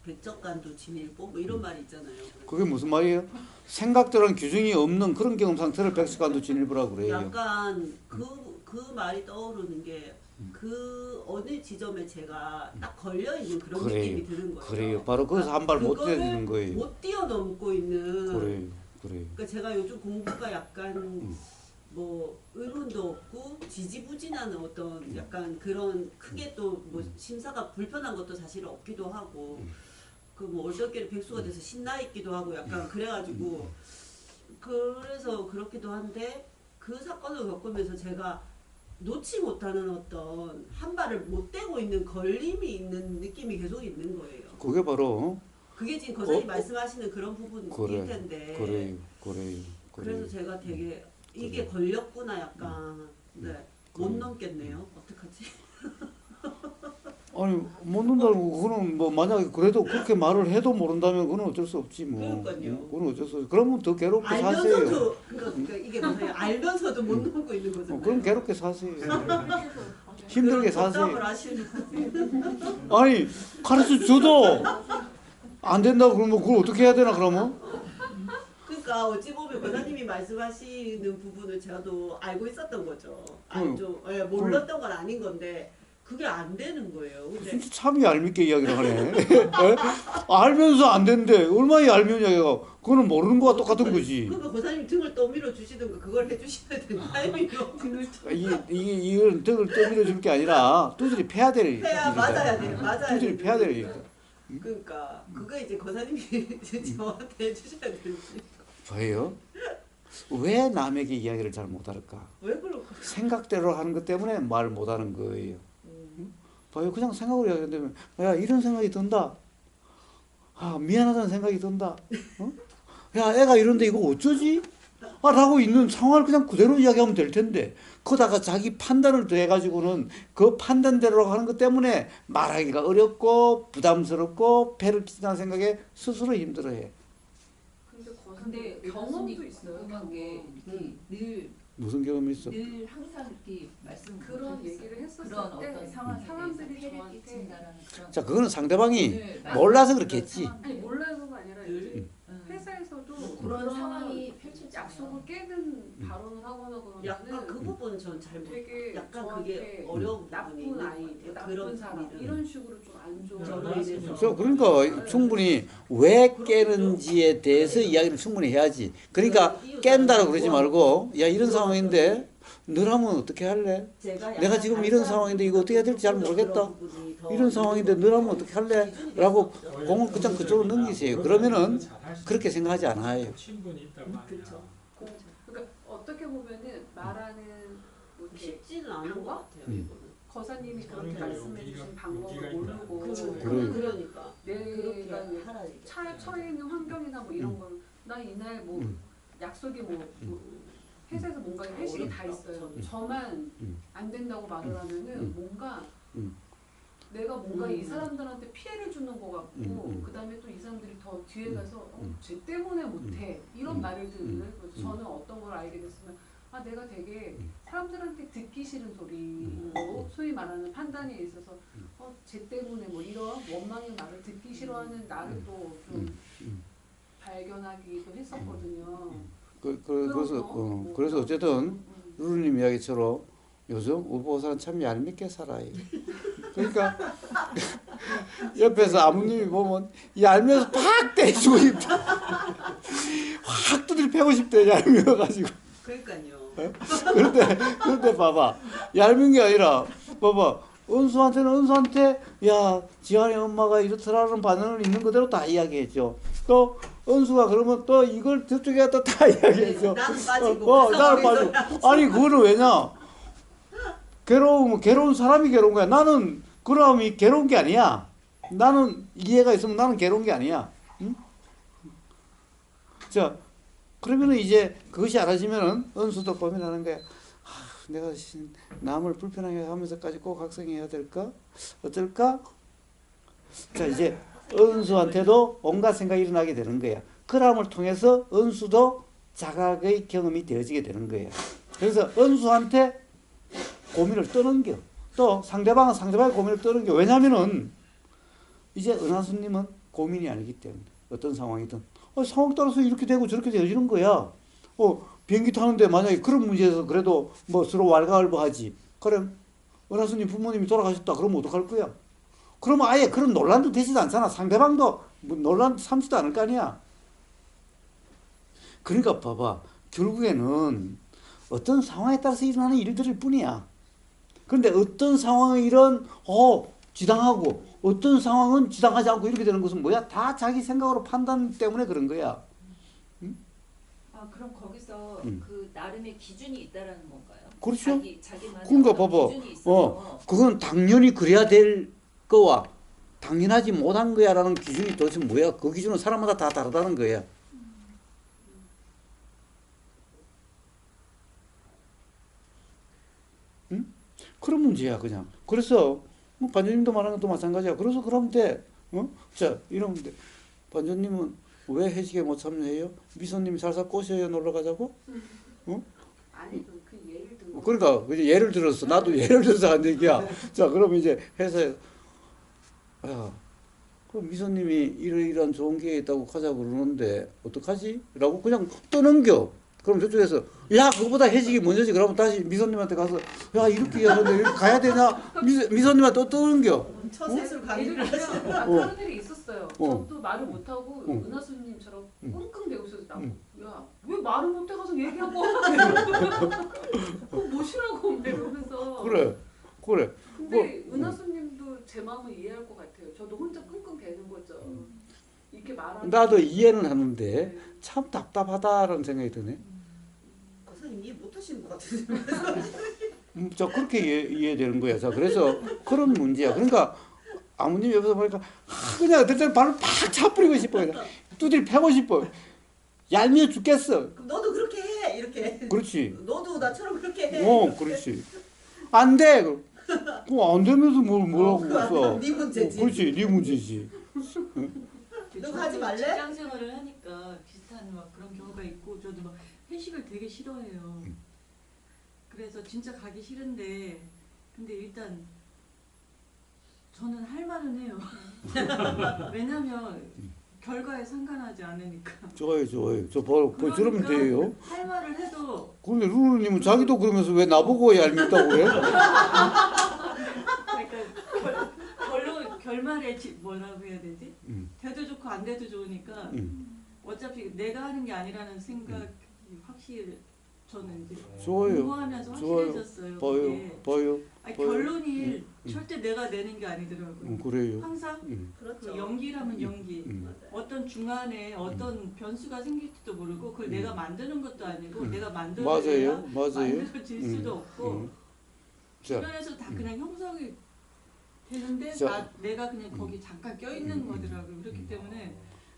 백적간도 지밀고 뭐 이런 말이 있잖아요. 그게 무슨 말이에요? 생각들은 규정이 없는 그런 경험 상태를 백색관도 진일보라고 그래요. 약간 그 말이 떠오르는 게 그 어느 지점에 제가 딱 걸려 있는 그런 그래요. 느낌이 드는 거예요. 그래요. 바로 거기서 한 발 못 그거를 뛰어드는 거예요. 못 뛰어넘고 있는. 그래요. 그래요. 그러니까 제가 요즘 공부가 약간 뭐 의문도 없고 지지부진한 어떤 약간 그런 크게 또 뭐 심사가 불편한 것도 사실 없기도 하고 그 뭐 얼떨결에 백수가 돼서 신나 있기도 하고 약간 그래가지고 그래서 그렇기도 한데 그 사건을 겪으면서 제가 놓지 못하는 어떤 한 발을 못 떼고 있는 걸림이 있는 느낌이 계속 있는 거예요. 그게 바로 그게 지금 거사님 말씀하시는 그런 부분일 그래, 텐데. 그래요. 그래서 제가 되게 이게 걸렸구나 약간. 네. 못 넘겠네요. 어떡하지? 아니 못 논다고 그거는 뭐 만약에 그래도 그렇게 말을 해도 모른다면 그건 어쩔 수 없지 뭐. 그러니까요. 그건 어쩔 수 없지. 그러면 더 괴롭게 사세요. 알면서도 그러니까 이게 뭐예요? 알면서도 못 넘고 있는 거잖아요. 그럼 괴롭게 사세요. 힘들게 사세요. 답을 하시는. 아니 가르쳐 줘도 안 된다고 그러면 그걸 어떻게 해야 되나 그러면? 그러니까 어찌 보면 권사님이 말씀하시는 부분을 저도 알고 있었던 거죠. 알죠. 예, 몰랐던 건 아닌 건데 그게 안 되는 거예요. 근데 진짜 참 얄밉게 이야기를 하네. 에? 알면서 안 된대. 얼마나 얄미운 이야기가. 그거는 모르는 거와 똑같은 거지. 그러니까 권사님 등을 떠밀어 주시든가 그걸 해주셔야 되는 타이밍이요. 이건 등을 떠밀어 줄 게 아니라 두드리 패야 될 일이다. 맞아야 돼요. 맞아야 돼요. 두드리 패야 될 일이다. 그러니까 그거 이제 권사님이 저한테 해주셔야 되지. 왜요? 왜 남에게 이야기를 잘 못할까? 왜 그럴까? 생각대로 하는 것 때문에 말 못하는 거예요. 봐요. 그냥 생각으로 이야기한다면 야 이런 생각이 든다. 아 미안하다는 생각이 든다. 어? 야 애가 이런데 이거 어쩌지? 라고 있는 상황을 그냥 그대로 이야기하면 될 텐데 거다가 자기 판단을 더해가지고는 그 판단대로 하는 것 때문에 말하기가 어렵고 부담스럽고 배를 끼친다는 생각에 스스로 힘들어해. 근데 경험도 있어요. 궁금한 게 이렇게 무슨 경험이 있어? 늘 항상 이렇게 말씀 그런 얘기를 했었을 그런 때 어떤 사람들이 해를 저한테 끼친다라는 그런 자 그거는 상대방이 네, 몰라서 그렇겠지. 아니 몰라서가 아니라 요즘 음. 회사에서도 그런 상황이 펼쳐지면 약속을 깨는 발언을 하거나 약간 그러면은 그 부분은 전 잘 되게 약간 그게 저한테 어려운 부분이 나쁜 있는 아이, 것 같아요. 나쁜 그런 사람 부분은. 이런 식으로 좀 안 좋은 저로 인해서. 그래서 그러니까 충분히 왜 깨는지에 대해서 이야기를 충분히 해야지. 그러니까 깬다고 그러지 말고 야 이런 상황인데 너라면 어떻게 할래? 내가 지금 이런 상황인데 이거 어떻게 해야 될지 잘 모르겠다. 이런 상황인데 너라면 어떻게 할래? 라고 공을 그냥 그쪽으로 넘기세요. 그러면은 그렇게 생각하지 않아요. 친분이 있다고 하면 그렇죠. 그러니까 어떻게 보면은 말하는 뭐 이렇게 쉽지는 않은 것 방법? 같아요. 음. 이거는. 거사님이 그렇게 그러니까 말씀해 주신 여기가 방법을 있다. 모르고 그래요. 그러니까 그렇게 내가 하라 이게. 차에 처해 있는 환경이나 뭐 이런 걸 나 이날 뭐 약속이 뭐 회사에서 뭔가 회식이 다 있어요. 저만 안 된다고 말을 하면은 뭔가 내가 뭔가 이 사람들한테 피해를 주는 것 같고 그 다음에 또 이 사람들이 더 뒤에 가서 쟤 때문에 못해 이런 말을 들으면 그래서 저는 어떤 걸 알게 됐으면 아 내가 되게 사람들한테 듣기 싫은 소리로 소위 말하는 판단에 있어서 쟤 때문에 뭐 이런 원망의 말을 듣기 싫어하는 나를 또 좀 발견하기도 했었거든요. 그래서 어쨌든 루루님 이야기처럼 요즘 우보사는 참 얄밉게 살아요. 그러니까 옆에서 아버님이 보면 얄미워서 팍 때리고 싶다. 확 두드려 패고 싶대 얄미워가지고. 그러니까요. 그런데 봐봐 얄미운 게 아니라 봐봐 은수한테 야 지한이 엄마가 이렇더라는 반응을 있는 그대로 다 이야기했죠. 또 은수가 그러면 또 이걸 저쪽에 갖다 다 이야기했죠. 나는 빠지고 나는 빠지고. 아니 그거는 왜냐 괴로운 사람이 괴로운 거야. 나는 그럼이 괴로운 게 아니야. 나는 이해가 있으면 나는 괴로운 게 아니야. 응? 자, 그러면은 이제 그것이 알아지면은 은수도 고민하는 거야. 내가 남을 불편하게 하면서까지 꼭 학생해야 될까? 어쩔까? 자, 이제 은수한테도 온갖 생각이 일어나게 되는 거야. 그람을 통해서 은수도 자각의 경험이 되어지게 되는 거예요. 그래서 은수한테 고민을 떠넘겨. 또 상대방은 상대방의 고민을 떠넘겨. 왜냐면은 이제 은하수님은 고민이 아니기 때문에 어떤 상황이든 상황 따라서 이렇게 되고 저렇게 되어지는 거야. 비행기 타는데 만약에 그런 문제에서 그래도 뭐 서로 왈가왈부하지. 그럼 은하수님 부모님이 돌아가셨다. 그러면 어떡할 거야? 그러면 아예 그런 논란도 되지도 않잖아. 상대방도 뭐 논란 삼지도 않을 거 아니야. 그러니까 봐봐. 결국에는 어떤 상황에 따라서 일어나는 일들일 뿐이야. 그런데 어떤 상황의 일은 지당하고 어떤 상황은 지당하지 않고 이렇게 되는 것은 뭐야? 다 자기 생각으로 판단 때문에 그런 거야. 응? 아 그럼 거기서 음. 그 나름의 기준이 있다라는 건가요? 그렇죠. 자기만의 그러니까 어떤 봐봐. 기준이 있어서 그건 당연히 그래야 될 거와 당연하지 못한 거야라는 기준이 도대체 뭐야? 그 기준은 사람마다 다 다르다는 거야. 응? 그런 문제야 그냥. 그래서 뭐 반주님도 말하는 것도 마찬가지야. 그래서 그러면 돼. 자 이러면 돼. 반주님은 왜 회식에 못 참여해요? 미소님이 살살 꼬셔요 놀러 가자고? 아니 그 예를 든 거. 그러니까 이제 예를 들어서 나도 예를 들어서 한 얘기야. 자 그러면 이제 회사에 그 미소님이 이런 좋은 기회 있다고 가자고 그러는데 어떡하지? 라고 그냥 떠넘겨. 그럼 저쪽에서 야 그거보다 회식이 먼저지. 그러면 다시 미소님한테 가서 야 이렇게 하는데 이렇게 가야 되냐? 미소님한테 또 떠넘겨. 처세술 강의를 예를 하시는 들면 그런 일이 있었어요. 어. 저도 말을 못하고 어. 은하수님처럼 응. 끙끙 대고 있어서 나보고 응. 야왜 말을 못해 가서 얘기하고 그거 뭐시라고 이러면서 그래. 근데 은하수님도 제 마음을 이해할 것 같아요. 저도 혼자 끙끙 대는 거죠. 이렇게 말하는 나도 이해는 하는데 네. 참 답답하다라는 생각이 드네. 선생님 이해 못하시는 것 같으세요. 저 그렇게 이해되는 거야. 자, 그래서 그런 문제야. 그러니까 아버님 옆에서 보니까 그냥 그때 발을 팍 차버리고 싶어. 두드리 패고 싶어. 얄미워 죽겠어. 그럼 너도 그렇게 해 이렇게. 그렇지. 너도 나처럼 그렇게 해. 그렇지. 안 돼. 그거 안 되면서 뭐라고 그거 안 써. 되면 네 문제지. 그렇지. 네 문제지. 너 가지 말래? 직장 생활을 하니까 비슷한 막 그런 경우가 있고 저도 막 회식을 되게 싫어해요. 그래서 진짜 가기 싫은데 근데 일단 저는 할 말은 해요. 왜냐면 결과에 상관하지 않으니까. 좋아요. 저 바로 저러면 돼요. 할 말을 해도 근데 루루님은 자기도 그러면서 왜 나보고 얄밉다고 해? 그러니까 결말에 뭐라고 해야 되지? 음. 돼도 좋고 안 돼도 좋으니까 어차피 내가 하는 게 아니라는 생각이 확실히 저는 이제 좋아요. 공부하면서 확실해졌어요. 그게. 봐요. 아니, 봐요. 결론이 절대 내가 내는 게 아니더라고요. 그래요. 항상 그 그렇죠. 연기라면 연기. 맞아요. 어떤 중간에 어떤 변수가 생길지도 모르고 그걸 내가 만드는 것도 아니고 내가 맞아요. 만들어야 맞아요. 만들어질 수도 없고 자, 주변에서 다 그냥 형성이 되는데 자, 내가 그냥 거기 잠깐 껴있는 거더라고요. 그렇기 때문에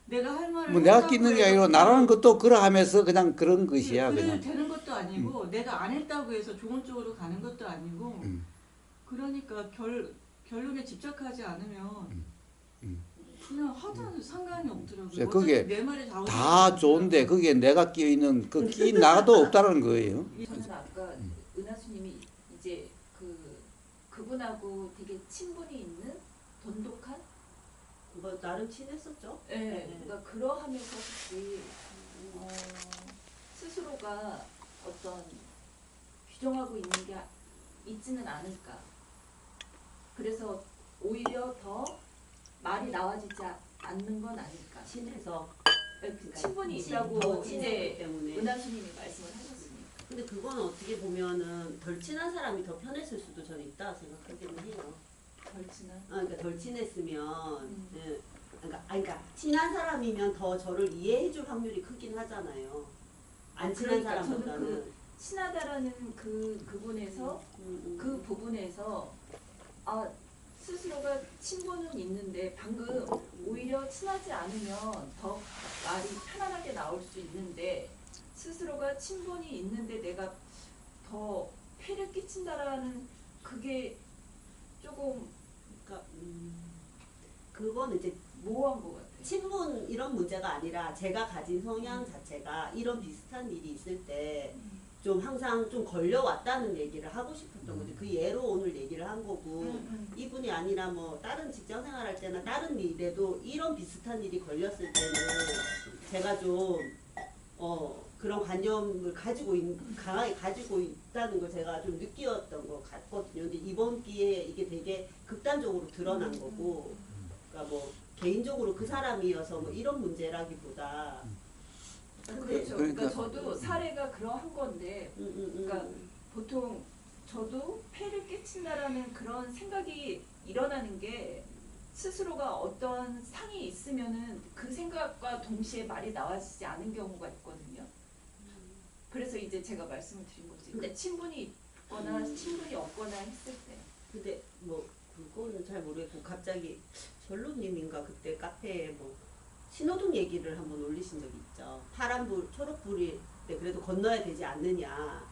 내가 할 말을 뭐 내가 한다고 끼는 게 해서 아니라 나라는 것도 그러하면서 그냥 그런 것이야 그래 그냥. 되는 것도 아니고 내가 안 했다고 해서 좋은 쪽으로 가는 것도 아니고 그러니까 결론에 집착하지 않으면 그냥 하자는 상관이 없더라고요. 자, 그게 어차피 내 말이 다 다 좋은데 거기에 내가 끼어 있는 그 끼인 나도 없다는 거예요. 저는 아까 은하수님이 이제 그분하고 되게 친분이 있는 돈독한 뭐 나름 친했었죠. 네. 그러니까 그러하면서 혹시 스스로가 어떤 규정하고 있는 게 있지는 않을까. 그래서 오히려 더 말이 나와지지 않는 건 아닐까. 친해서. 친분이 더 있다고 친했기 이제 때문에. 은하수님이 말씀을 하셨으니까. 근데 그건 어떻게 보면은 덜 친한 사람이 더 편했을 수도 저는 있다 생각하기는 해요. 덜 친한. 그러니까 덜 친했으면, 예. 그러니까 친한 사람이면 더 저를 이해해줄 확률이 크긴 하잖아요. 안 친한 그러니까 저는 사람보다는. 친하다라는 그분에서 그 부분에서 아 스스로가 친분은 있는데 방금 오히려 친하지 않으면 더 말이 편안하게 나올 수 있는데 스스로가 친분이 있는데 내가 더 폐를 끼친다라는 그게 조금 그러니까 그거는 이제 모호한 것 같아요. 친분 이런 문제가 아니라 제가 가진 성향 자체가 이런 비슷한 일이 있을 때 좀 항상 좀 걸려왔다는 얘기를 하고 싶었던 거죠. 그 예로 오늘 얘기를 한 거고 이분이 아니라 뭐 다른 직장 생활할 때나 다른 일에도 이런 비슷한 일이 걸렸을 때는 제가 좀 그런 관념을 강하게 가지고 있다는 걸 제가 좀 느꼈던 것 같거든요. 근데 이번 기회에 이게 되게 극단적으로 드러난 거고, 그러니까 뭐 개인적으로 그 사람이어서 뭐 이런 문제라기보다. 그렇죠. 그러니까 저도 사례가 그러한 건데, 그러니까 보통 저도 폐를 끼친다라는 그런 생각이 일어나는 게 스스로가 어떤 상이 있으면은 그 생각과 동시에 말이 나와지지 않은 경우가 있거든요. 그래서 이제 제가 말씀을 드린 거지. 근데 친분이 있거나 친분이 없거나 했을 때. 근데 뭐 그거는 잘 모르겠고 갑자기 전로님인가 그때 카페에 뭐 신호등 얘기를 한번 올리신 적이 있죠. 파란불, 초록불이 때 그래도 건너야 되지 않느냐.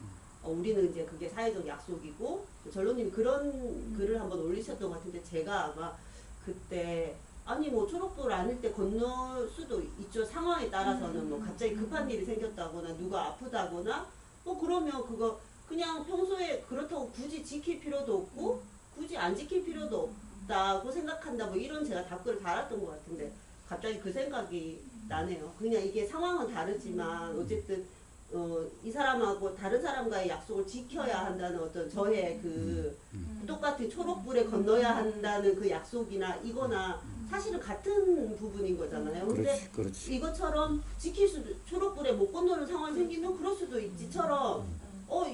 우리는 이제 그게 사회적 약속이고 전로님이 그런 글을 한번 올리셨던 것 같은데 제가 아마 그때 아니 뭐 초록불 아닐 때 건널 수도 있죠. 상황에 따라서는 뭐 갑자기 급한 일이 생겼다거나 누가 아프다거나 뭐 그러면 그거 그냥 평소에 그렇다고 굳이 지킬 필요도 없고 굳이 안 지킬 필요도 없다고 생각한다 뭐 이런 제가 답글을 달았던 것 같은데 갑자기 그 생각이 나네요. 그냥 이게 상황은 다르지만 어쨌든 이 사람하고 다른 사람과의 약속을 지켜야 한다는 어떤 저의 그 똑같은 초록불에 건너야 한다는 그 약속이나 이거나 사실은 같은 부분인 거잖아요. 근데 그렇지. 이것처럼 지킬 수도 초록불에 못 건너는 상황이 생기면 그럴 수도 있지처럼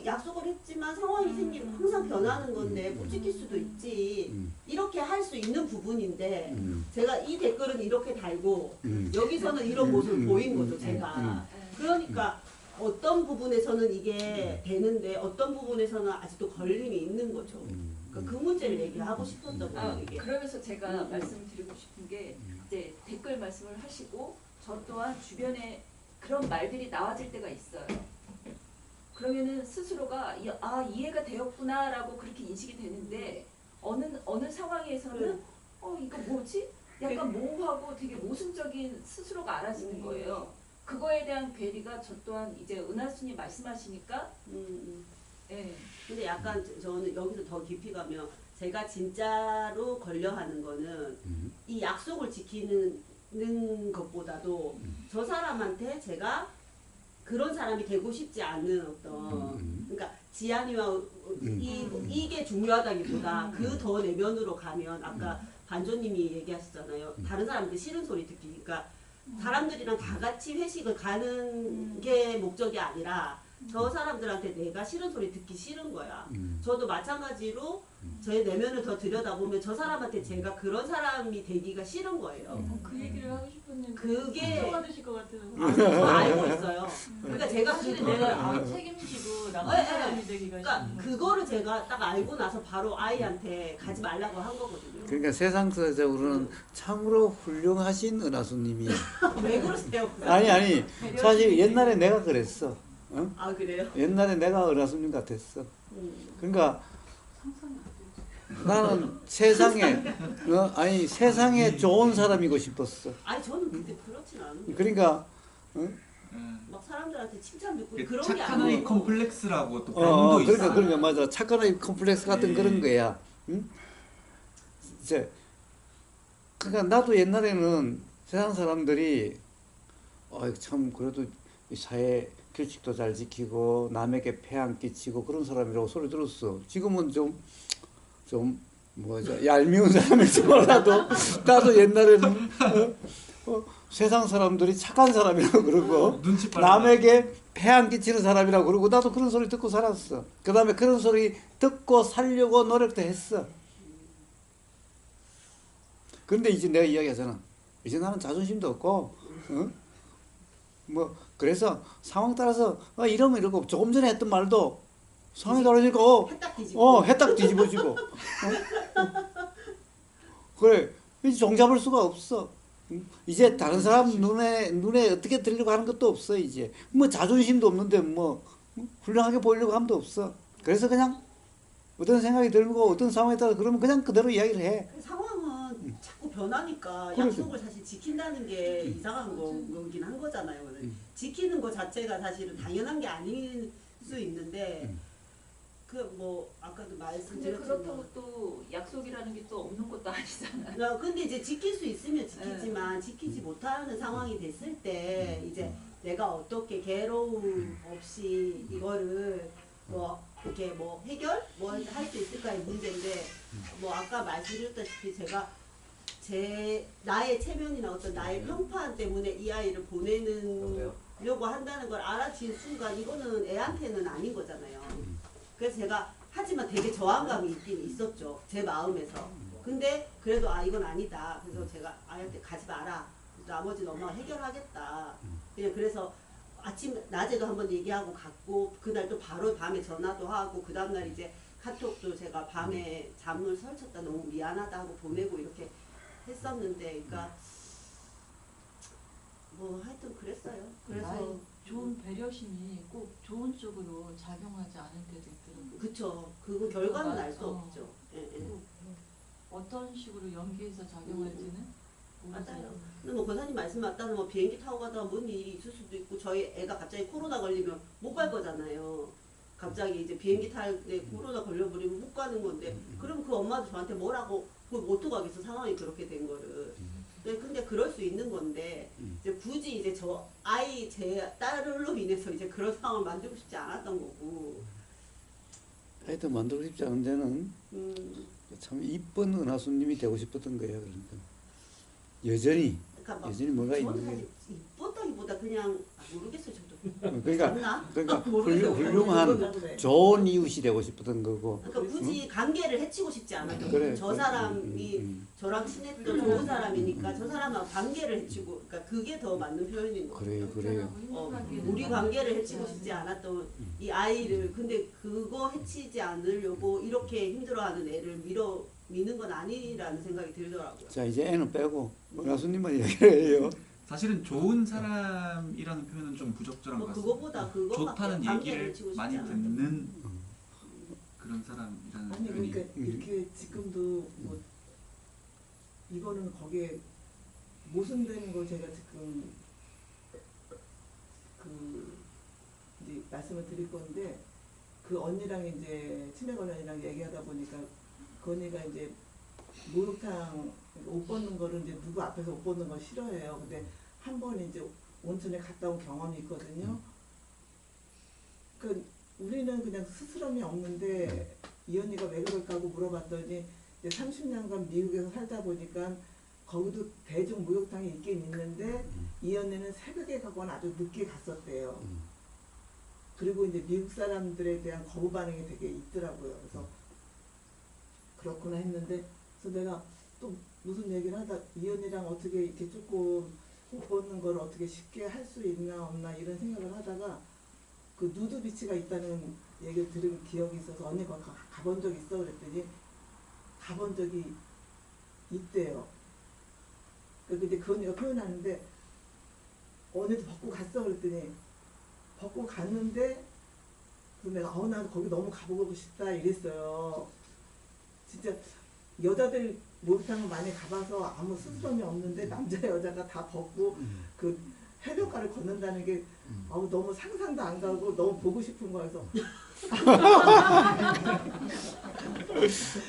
약속을 했지만 상황이 생기면 항상 변하는 건데 못 지킬 수도 있지. 이렇게 할 수 있는 부분인데 제가 이 댓글은 이렇게 달고 여기서는 이런 모습을 보인 거죠. 제가. 그러니까 어떤 부분에서는 이게 되는데 어떤 부분에서는 아직도 걸림이 있는 거죠. 그러니까 그 문제를 얘기하고 싶었던 거예요. 이게. 그러면서 제가 말씀드리고 싶은 게 이제 댓글 말씀을 하시고 저 또한 주변에 그런 말들이 나와질 때가 있어요. 그러면은 스스로가 이해가 되었구나라고 그렇게 인식이 되는데 어느 상황에서는 이거 뭐지? 약간 모호하고 되게 모순적인 스스로가 알아지는 거예요. 그거에 대한 괴리가 저 또한 이제 은하수님 말씀하시니까 예. 근데 약간 저는 여기서 더 깊이 가면 제가 진짜로 걸려하는 거는 이 약속을 지키는 것보다도 저 사람한테 제가 그런 사람이 되고 싶지 않은 어떤 그러니까 지안이와 이게 중요하다기보다 그 더 내면으로 가면 아까 반조님이 얘기하셨잖아요. 다른 사람한테 싫은 소리 듣기. 그러니까 사람들이랑 다 같이 회식을 가는 게 목적이 아니라 저 사람들한테 내가 싫은 소리 듣기 싫은 거야. 저도 마찬가지로 저의 내면을 더 들여다보면 저 사람한테 제가 그런 사람이 되기가 싫은 거예요. 그 얘기를 하고 싶었는데 그게 상처받으실 것 같아서. 저 알고 있어요. 그러니까 제가 사실은 그거를 내가 책임지고 나쁜 네, 사람이 되기가 그러니까 싫은 그거를 제가 딱 알고 나서 바로 아이한테 가지 말라고 한 거거든요. 그러니까 세상적으로는 참으로 훌륭하신 은하수님이 왜 그러세요? 아니 사실 옛날에 내가 그랬어. 어? 아 그래요? 옛날에 내가 은하수님 같았어. 그러니까 나는 세상에 좋은 사람이고 싶었어. 아니 저는 그때 그렇진 않은데. 그러니까 막 사람들한테 칭찬 듣고 그런 게 착한 아이 아니고. 컴플렉스라고 또 병도 있어. 그러니까 맞아. 착한 아이 컴플렉스 같은 그런 거야. 응? 이제 그러니까 나도 옛날에는 세상 사람들이 참 그래도 이 사회 규칙도 잘 지키고 남에게 폐 안 끼치고 그런 사람이라고 소리 들었어. 지금은 좀 얄미운 사람일지 몰라도 나도 옛날에는 세상 사람들이 착한 사람이라고 그러고 눈치 빨라. 남에게 폐 안 끼치는 사람이라고 그러고 나도 그런 소리 듣고 살았어. 그 다음에 그런 소리 듣고 살려고 노력도 했어. 근데 이제 내가 이야기하잖아. 이제 나는 자존심도 없고 뭐 그래서 상황 따라서 이러면 이러고 조금 전에 했던 말도 상황이 다르니까 해딱 뒤집고. 해딱 뒤집어지고 그래 이제 종잡을 수가 없어. 이제 다른 사람 눈에 어떻게 들리려고 하는 것도 없어. 이제 뭐 자존심도 없는데 뭐 훌륭하게 보이려고 함도 없어. 그래서 그냥 어떤 생각이 들고 어떤 상황에 따라 그러면 그냥 그대로 이야기를 해. 상황은 자꾸 변하니까 그러죠. 약속을 사실 지킨다는 게 이상한 거긴 한 거잖아요. 지키는 거 자체가 사실은 당연한 게 아닐 수 있는데 그 뭐 아까도 근데 말씀드렸지만 그렇다고 또 약속이라는 게 또 없는 것도 아니잖아요. 근데 이제 지킬 수 있으면 지키지만 지키지 못하는 상황이 됐을 때 이제 내가 어떻게 괴로움 없이 이거를 뭐 이렇게 뭐 해결 뭐 할 수 있을까의 문제인데 뭐 아까 말씀드렸다시피 제가 나의 체면이나 어떤 나의 평판 때문에 이 아이를 보내려고 한다는 걸 알아챈 순간 이거는 애한테는 아닌 거잖아요. 그래서 제가 하지만 되게 저항감이 있긴 있었죠. 제 마음에서. 근데 그래도 이건 아니다. 그래서 제가 아이한테 가지 마라. 나머지는 엄마가 해결하겠다. 그냥 그래서 낮에도 한번 얘기하고 갔고 그날 또 바로 밤에 전화도 하고 그 다음날 이제 카톡도 제가 밤에 잠을 설쳤다 너무 미안하다 하고 보내고 이렇게 했었는데 그러니까 뭐 하여튼 그랬어요. 그래서 좋은 배려심이 꼭 좋은 쪽으로 작용하지 않을 때도 있더라고요. 그쵸. 그거 결과는 알 수 없죠. 예, 예. 어떤 식으로 연기해서 작용할지는 모르죠. 맞아요. 근데 뭐 권사님 말씀 맞다면 뭐 비행기 타고 가다가 뭔 일이 있을 수도 있고 저희 애가 갑자기 코로나 걸리면 못 갈 거잖아요. 갑자기 이제 비행기 탈 때 코로나 걸려버리면 못 가는 건데 그럼 그 엄마도 저한테 뭐라고 그걸 어떡하겠어 상황이 그렇게 된 거를. 근데 그럴 수 있는 건데 이제 굳이 이제 제 딸로 인해서 이제 그런 상황을 만들고 싶지 않았던 거고. 하여튼 만들고 싶지 않은 데는 참 이쁜 은하수님이 되고 싶었던 거예요. 그러니까 여전히 그러니까 여전히 뭐가 저는 있는 게 사실 이뻤다기보다 그냥 그러니까 모르겠어요 저도. 그러니까 모르겠어요. 훌륭한 좋은 이웃이 되고 싶었던 거고. 그러니까 굳이 관계를 해치고 싶지 않았던 그래. 거예요. 저 사람이 저랑 친했던 좋은 사람이니까 저 사람하고 관계를 해치고 그러니까 그게 더 맞는 표현인 거예요. 그래요. 우리 관계를 해치고 싶지 않았던 이 아이를 근데 그거 해치지 않으려고 이렇게 힘들어하는 애를 미는 건 아니라는 생각이 들더라고요. 자 이제 애는 빼고 은하수님만 얘기를 해요. 사실은 좋은 사람이라는 표현은 좀 부적절한 것 뭐 같습니다. 그거보다 그거 좋다는 관계를 얘기를 해치고 싶지 많이 않았던 듣는 그런 사람이라는 아니 표현이 그러니까 이렇게 지금도 뭐 이거는 거기에 모순되는 걸 제가 지금 그 이제 말씀을 드릴 건데 그 언니랑 이제 치매건 언니랑 얘기하다 보니까 그 언니가 이제 목욕탕 옷 벗는 거를 이제 누구 앞에서 옷 벗는 걸 싫어해요. 근데 한 번 이제 온천에 갔다 온 경험이 있거든요. 그 우리는 그냥 스스럼이 없는데 이 언니가 왜 그럴까 하고 물어봤더니 이제 30년간 미국에서 살다 보니까 거기도 대중 목욕탕이 있긴 있는데 이 언니는 새벽에 가거나 아주 늦게 갔었대요. 그리고 이제 미국 사람들에 대한 거부 반응이 되게 있더라고요. 그래서 그렇구나 했는데 그래서 내가 또 무슨 얘기를 하다 이 언니랑 어떻게 이렇게 조금 옷 벗는 걸 어떻게 쉽게 할 수 있나 없나 이런 생각을 하다가 그 누드비치가 있다는 얘기를 들은 기억이 있어서 언니 거기 가본 적 있어 그랬더니 가본 적이 있대요. 근데 그 언니가 표현하는데 언니도 벗고 갔어 그랬더니 벗고 갔는데 그래서 내가 나 거기 너무 가보고 싶다 이랬어요. 진짜 여자들 목욕탕을 많이 가봐서 아무 스스럼이 없는데 남자 여자가 다 벗고 그 해변가를 걷는다는 게 너무 상상도 안 가고 너무 보고 싶은 거여서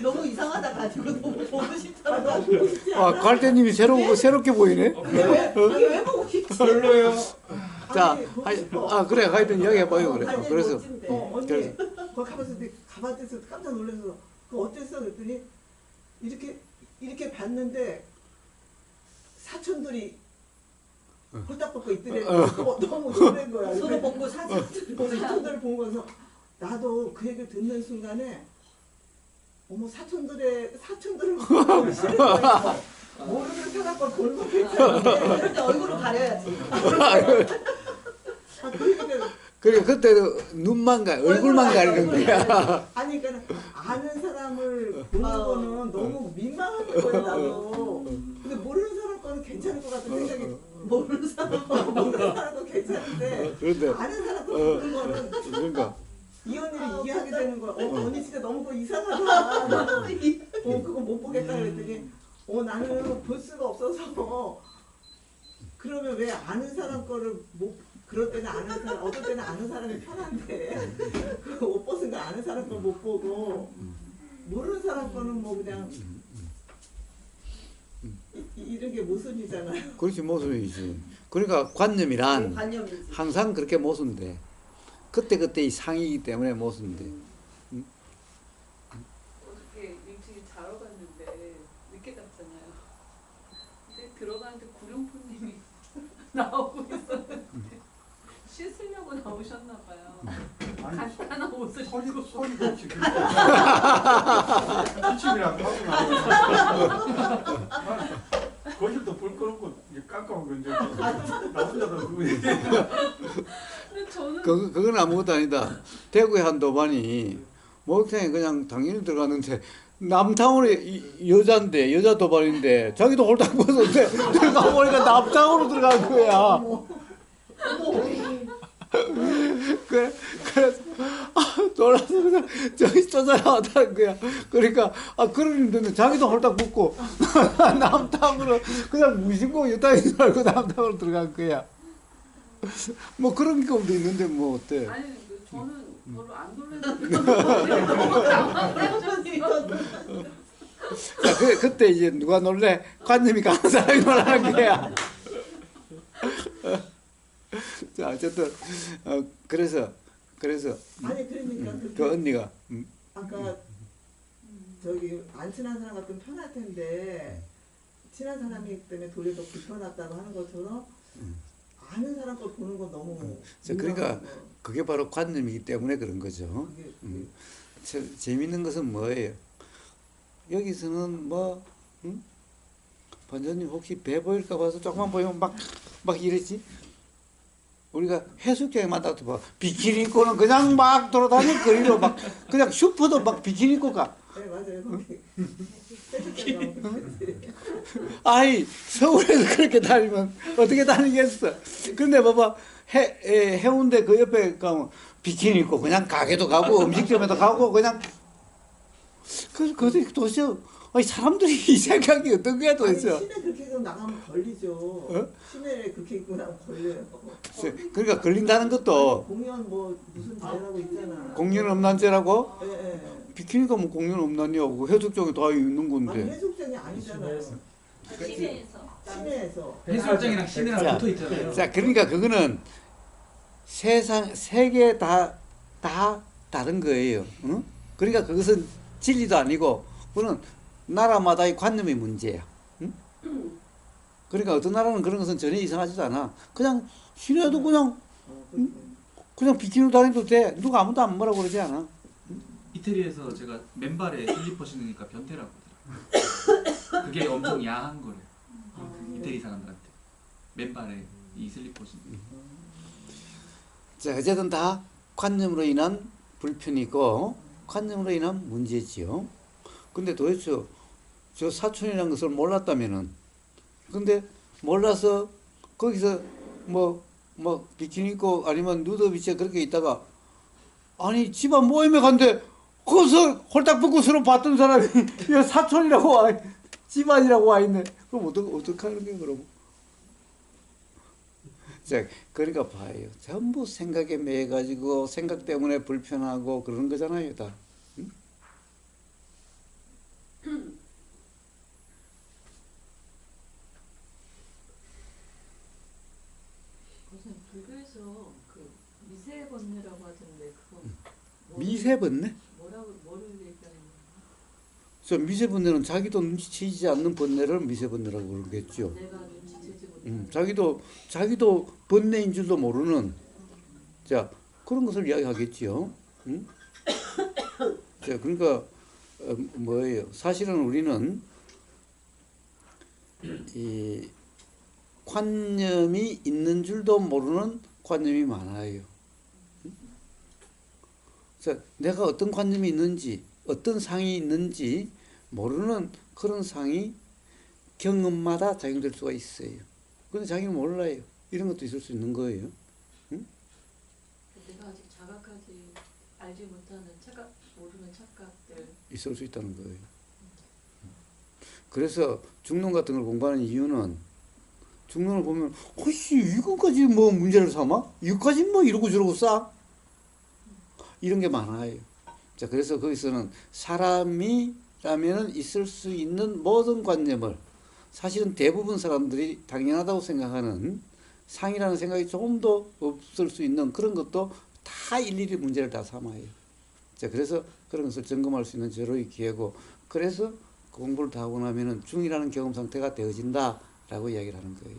너무 이상하다 가지고 너무 보고 싶더라고. 보고 싶지 않아. 갈대님이 새롭게 보이네. 왜 보고 싶지? 별로예요. 자, 보고 싶어. 그래, 하여튼 이야기해봐요, 그래. 관련이 그래서, 멋진데. 언니 그래서. 거기 가봤을 때 깜짝 놀라서 그거 어땠어 그랬더니 이렇게 봤는데 사촌들이 홀딱 벗고 있더래. 너무 놀란 거야. 서로 보고 사촌들을 본 거서 나도 그 얘기를 듣는 순간에 어머 사촌들을 보고 싫은 거야. 모르는 사람 걸 보는 거 괜찮은데 그럴 때 얼굴을 가려야지. 아, 그러니까 그리고 그때도 눈만 얼굴만 가리는 거야. 아니 그러니까 아는 사람을 보는 거는 너무 민망한 거예요 나도. 근데 모르는 사람 거는 괜찮을 것 같은 생각이 모르는 사람도 괜찮은데 그런데 아는 사람 거 보는 거는 그러니까 이 언니를 이해하게 되는 거야. 언니 진짜 너무 그거 이상하다. 그거 못 보겠다 그랬더니 나는 볼 수가 없어서 그러면 왜 아는 사람 거를 못 그럴 때는 아는 사람 어떨 때는 아는 사람이 편한데 그 옷 벗은 거 아는 사람 거 못 보고 모르는 사람 거는 뭐 그냥 이런 게 모순이잖아요. 그렇지 모순이지. 그러니까 관념이란 관념이지. 항상 그렇게 모순돼. 그때 이 상이기 때문에 모순돼. 어저께 일찍 자러 갔는데 늦게 잤잖아요. 근데 들어가는데 구룡포님이 나오고 있었는데 씻으려고 나오셨나 봐요. 간단한 옷을 입고 소리가 없이 기침이랑 거실도 불 끄고 깜깜한 건데 나 혼자서 근데 저는 그건 아무것도 아니다. 대구의 한 도반이 목욕탕에 그냥 당연히 들어갔는데 남탕으로 여자인데 여자 도반인데 자기도 홀딱 벗었는데 들어가 보니까 남탕으로 들어간 거야. 그래서 놀라서 그냥 저기 쫓아나왔다는 거야. 그러니까 그러는데 자기도 홀딱 벗고 남탕으로 그냥 무심코 여탕인 줄 알고 남탕으로 들어간 거야. 뭐 그런 경우도 있는데 뭐 어때? 아니 저는 별로 안 놀랐는데 너무 당황해가지고 자, 그때 이제 누가 놀래? 관념이 강한 사람이 놀라는 거야. 자, 어쨌든 그래서 아니 그러니까 그 언니가 아까 저기 안 친한 사람 같으면 편할 텐데 친한 사람이기 때문에 도리어 더 불편하다고 하는 것처럼 아는 사람 걸 보는 건 너무 그러니까 민망한 거. 그게 바로 관념이기 때문에 그런 거죠. 재밌는 것은 뭐예요? 여기서는 뭐 반장님 혹시 배 보일까 봐서 조금만 보이면 막 이러지? 우리가 해수욕장에 만나도 봐. 비키니 입고는 그냥 막 돌아다니는 거리로 막 그냥 슈퍼도 막 비키니 입고 가. 네 맞아요 거기 해수욕장 가면 아이 서울에서 그렇게 다니면 어떻게 다니겠어? 근데 봐봐 해운대 그 옆에 가면 비키니 입고 그냥 가게도 가고 음식점에도 가고 그냥 그 도대체 사람들이 이 생각이 어떤 거야 도대체? 시내 그렇게 입고 나가면 걸리죠. 시내에 그렇게 입고 나가면 걸려요. 그러니까 걸린다는 것도 공연 뭐 무슨 대회라고 있잖아. 공연 음란죄라고? 예. 비키니가 뭐 공연 음란이하고 해수욕장에 다 있는 아니 건데. 해수욕장이 아니잖아요. 시내에서. 해수욕장이랑 시내랑 자, 붙어 있잖아요. 자, 그러니까 그거는 세계 다 다른 거예요. 응? 그러니까 그것은 진리도 아니고, 그거는 나라마다의 관념의 문제야. 응? 그러니까 어떤 나라는 그런 것은 전혀 이상하지도 않아. 그냥 시내도 그냥 비키니로 다녀도 돼. 누가 아무도 안 뭐라고 그러지 않아. 이태리에서 제가 맨발에 슬리퍼 신으니까 변태라고 하더라고요. 그게 엄청 야한 거래. 이태리 사람들한테 맨발에 이 슬리퍼 신는. 자, 어쨌든 다 관념으로 인한 불편이고 관념으로 인한 문제지요. 근데 도대체 저 사촌이라는 것을 몰랐다면은, 근데 몰라서 거기서 뭐 비키니 입고 아니면 누드비치에 그렇게 있다가 아니 집안 모임에 간데 거기서 홀딱 벗고 서로 봤던 사람이 야 사촌이라고 와 집안이라고 와 있네. 그럼 어떻게 하는 거야 그럼? 자, 그러니까 봐요. 전부 생각에 매여 가지고 생각 때문에 불편하고 그런 거잖아요, 다. 응? 무슨 불교에서 그 미세번뇌라고 하던데 그거 미세번뇌? 뭐를 얘기하는 거야? 저 미세번뇌는 자기도 눈치채지 않는 번뇌를 미세번뇌라고 그러겠죠. 내가 눈치채지 못하는 자기도 번뇌인 줄도 모르는, 자, 그런 것을 이야기하겠지요. 응? 자, 그러니까 뭐예요? 사실은 우리는 이 관념이 있는 줄도 모르는 관념이 많아요. 그래서 내가 어떤 관념이 있는지, 어떤 상이 있는지 모르는 그런 상이 경험마다 작용될 수가 있어요. 근데 자기는 몰라요. 이런 것도 있을 수 있는 거예요. 내가 아직 자각하지 알지 못하는 착각, 모르는 착각들. 있을 수 있다는 거예요. 그래서 중론 같은 걸 공부하는 이유는 중론을 보면 혹시 이거까지 뭐 문제를 삼아? 이거까지 뭐 이러고 저러고 싸? 이런 게 많아요. 자, 그래서 거기서는 사람이라면 있을 수 있는 모든 관념을 사실은 대부분 사람들이 당연하다고 생각하는 상이라는 생각이 조금 더 없을 수 있는 그런 것도 다 일일이 문제를 다 삼아요. 자, 그래서 그런 것을 점검할 수 있는 절호의 기회고, 그래서 공부를 다 하고 나면은 중이라는 경험 상태가 되어진다라고 이야기를 하는 거예요.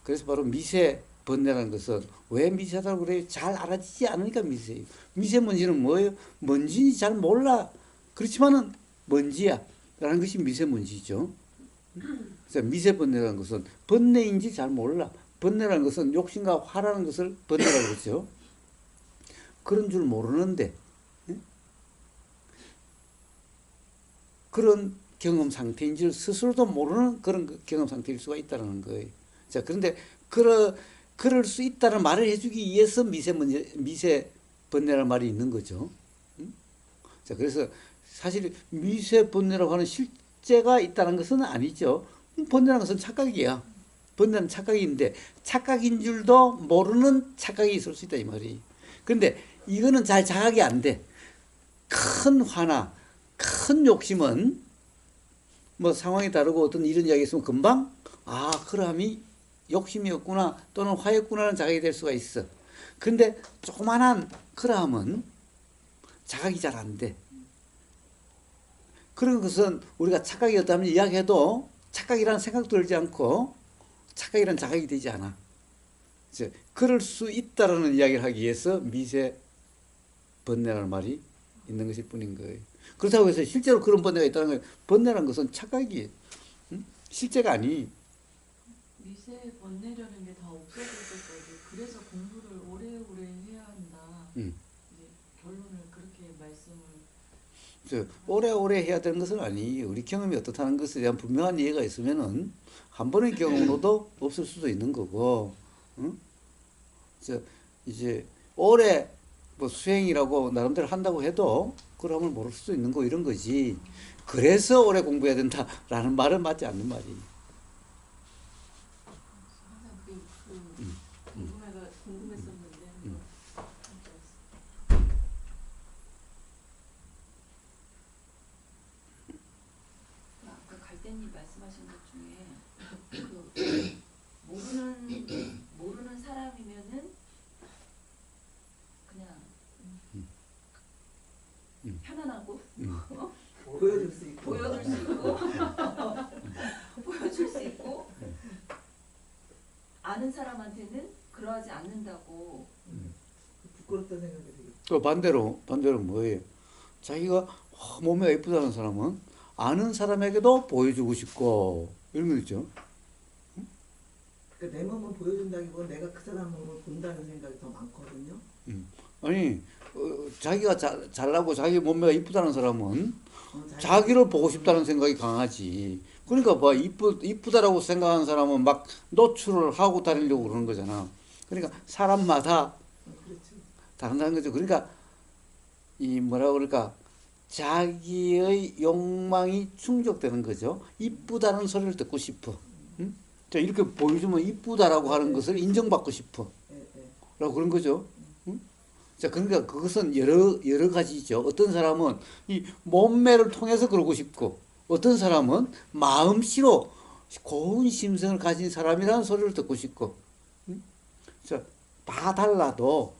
그래서 바로 미세 번뇌라는 것은 왜 미세하다고 그래요? 잘 알아지지 않으니까 미세예요. 미세먼지는 뭐예요? 먼지인지 잘 몰라. 그렇지만은 먼지야. 라는 것이 미세먼지죠. 그래서 미세 번뇌라는 것은 번뇌인지 잘 몰라. 번뇌라는 것은 욕심과 화라는 것을 번뇌라고 그러죠. 그런 줄 모르는데 그런 경험 상태인지를 스스로도 모르는 그런 경험 상태일 수가 있다는 거예요. 자, 그런데 그럴 수 있다는 말을 해주기 위해서 미세 번뇌라는 말이 있는 거죠. 자, 그래서 사실 미세 번뇌라고 하는 실제가 있다는 것은 아니죠. 번뇌라는 것은 착각이야. 번뇌는 착각인데 착각인 줄도 모르는 착각이 있을 수 있다 이 말이. 그런데 이거는 잘 자각이 안 돼. 큰 화나 큰 욕심은 뭐 상황이 다르고 어떤 이런 이야기 있으면 금방 그람이 욕심이었구나 또는 화였구나라는 자각이 될 수가 있어. 그런데 조그만한 그람은 자각이 잘 안 돼. 그런 것은 우리가 착각이었다면 이야기해도 착각이라는 생각 들지 않고 착각이라는 자각이 되지 않아. 그럴 수 있다라는 이야기를 하기 위해서 미세 번뇌라는 말이 있는 것일 뿐인 거예요. 그렇다고 해서 실제로 그런 번뇌가 있다는 거예요. 번뇌라는 것은 착각이에요. 실제가 아니. 미세 번뇌라는 게 다 없어질 때까지 그래서 공부를 오래오래 해야 한다. 이제 결론을 그렇게 말씀을. 오래오래 해야 되는 것은 아니에요. 우리 경험이 어떻다는 것에 대한 분명한 이해가 있으면은 한 번의 경험으로도 없을 수도 있는 거고, 이제 오래 뭐 수행이라고 나름대로 한다고 해도 그럼을 모를 수도 있는 거 이런 거지. 그래서 오래 공부해야 된다라는 말은 맞지 않는 말이에요. 항상 그게 궁금했었는데. 아까 갈대님 말씀하신 것 중에 모르는 사람이면은 그냥 편안하고 보여줄 수 있고 보여줄 수 있고 보여줄 수 있고 아는 사람한테는 그러하지 않는다고. 부끄럽다는 생각이 되게. 또 반대로 뭐예요? 자기가 몸매가 예쁘다는 사람은 아는 사람에게도 보여주고 싶고 이런 거 있죠. 그러니까 내 몸을 보여준다기보다 내가 그 사람 몸을 본다는 생각이 더 많거든요. 아니 자기가 잘나고 자기 몸매가 이쁘다는 사람은 자기가 자기를 보고 싶다는 생각이 강하지. 그러니까 뭐 이쁘다라고 생각하는 사람은 막 노출을 하고 다니려고 그러는 거잖아. 그러니까 사람마다 그렇지. 다른다는 거죠. 그러니까 이 뭐라 그럴까 자기의 욕망이 충족되는 거죠. 이쁘다는 소리를 듣고 싶어. 응? 자, 이렇게 보여주면 이쁘다라고 하는 것을 인정받고 싶어. 라고 그런 거죠. 응? 자, 그러니까 그것은 여러 가지죠. 어떤 사람은 이 몸매를 통해서 그러고 싶고, 어떤 사람은 마음씨로 고운 심성을 가진 사람이라는 소리를 듣고 싶고, 자, 다 달라도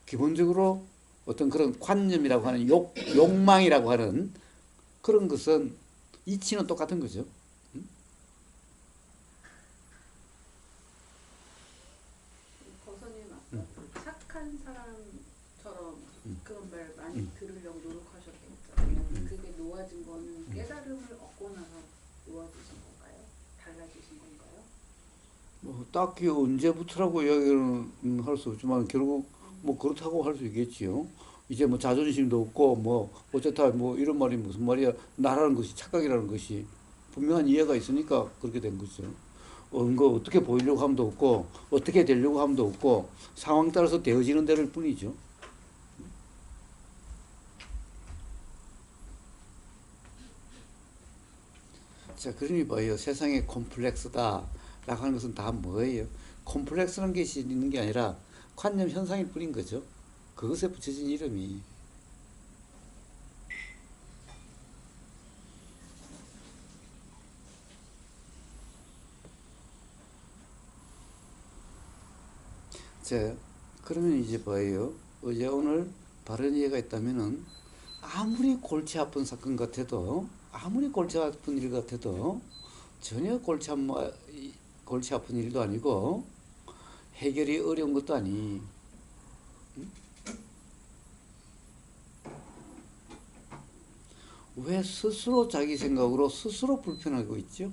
기본적으로 어떤 그런 관념이라고 하는 욕망이라고 하는 그런 것은 이치는 똑같은 거죠. 거선님 아까 착한 사람처럼 그런 말 많이 들으려고 노력하셨겠잖아요. 그게 놓아진 거는 깨달음을 얻고 나서 놓아지신 건가요? 달라지신 건가요? 뭐 딱히 언제부터라고 이야기는 할 수 없지만 결국 뭐 그렇다고 할 수 있겠지요. 이제 뭐 자존심도 없고 뭐 어쨌다 뭐 이런 말이 무슨 말이야. 나라는 것이 착각이라는 것이 분명한 이해가 있으니까 그렇게 된 거죠. 거 어떻게 보이려고 함도 없고 어떻게 되려고 함도 없고 상황 따라서 되어지는 대로일 뿐이죠. 자, 그러니 뭐예요? 세상에 콤플렉스다 라고 하는 것은 다 뭐예요? 콤플렉스라는 것이 있는 게 아니라 관념 현상일 뿐인 거죠. 그것에 붙여진 이름이. 자, 그러면 이제 뭐예요? 어제 오늘 바른 이해가 있다면은 아무리 골치 아픈 사건 같아도 아무리 골치 아픈 일 같아도 전혀 골치 아픈 일도 아니고 해결이 어려운 것도 아니. 왜 스스로 자기 생각으로 스스로 불편하고 있죠?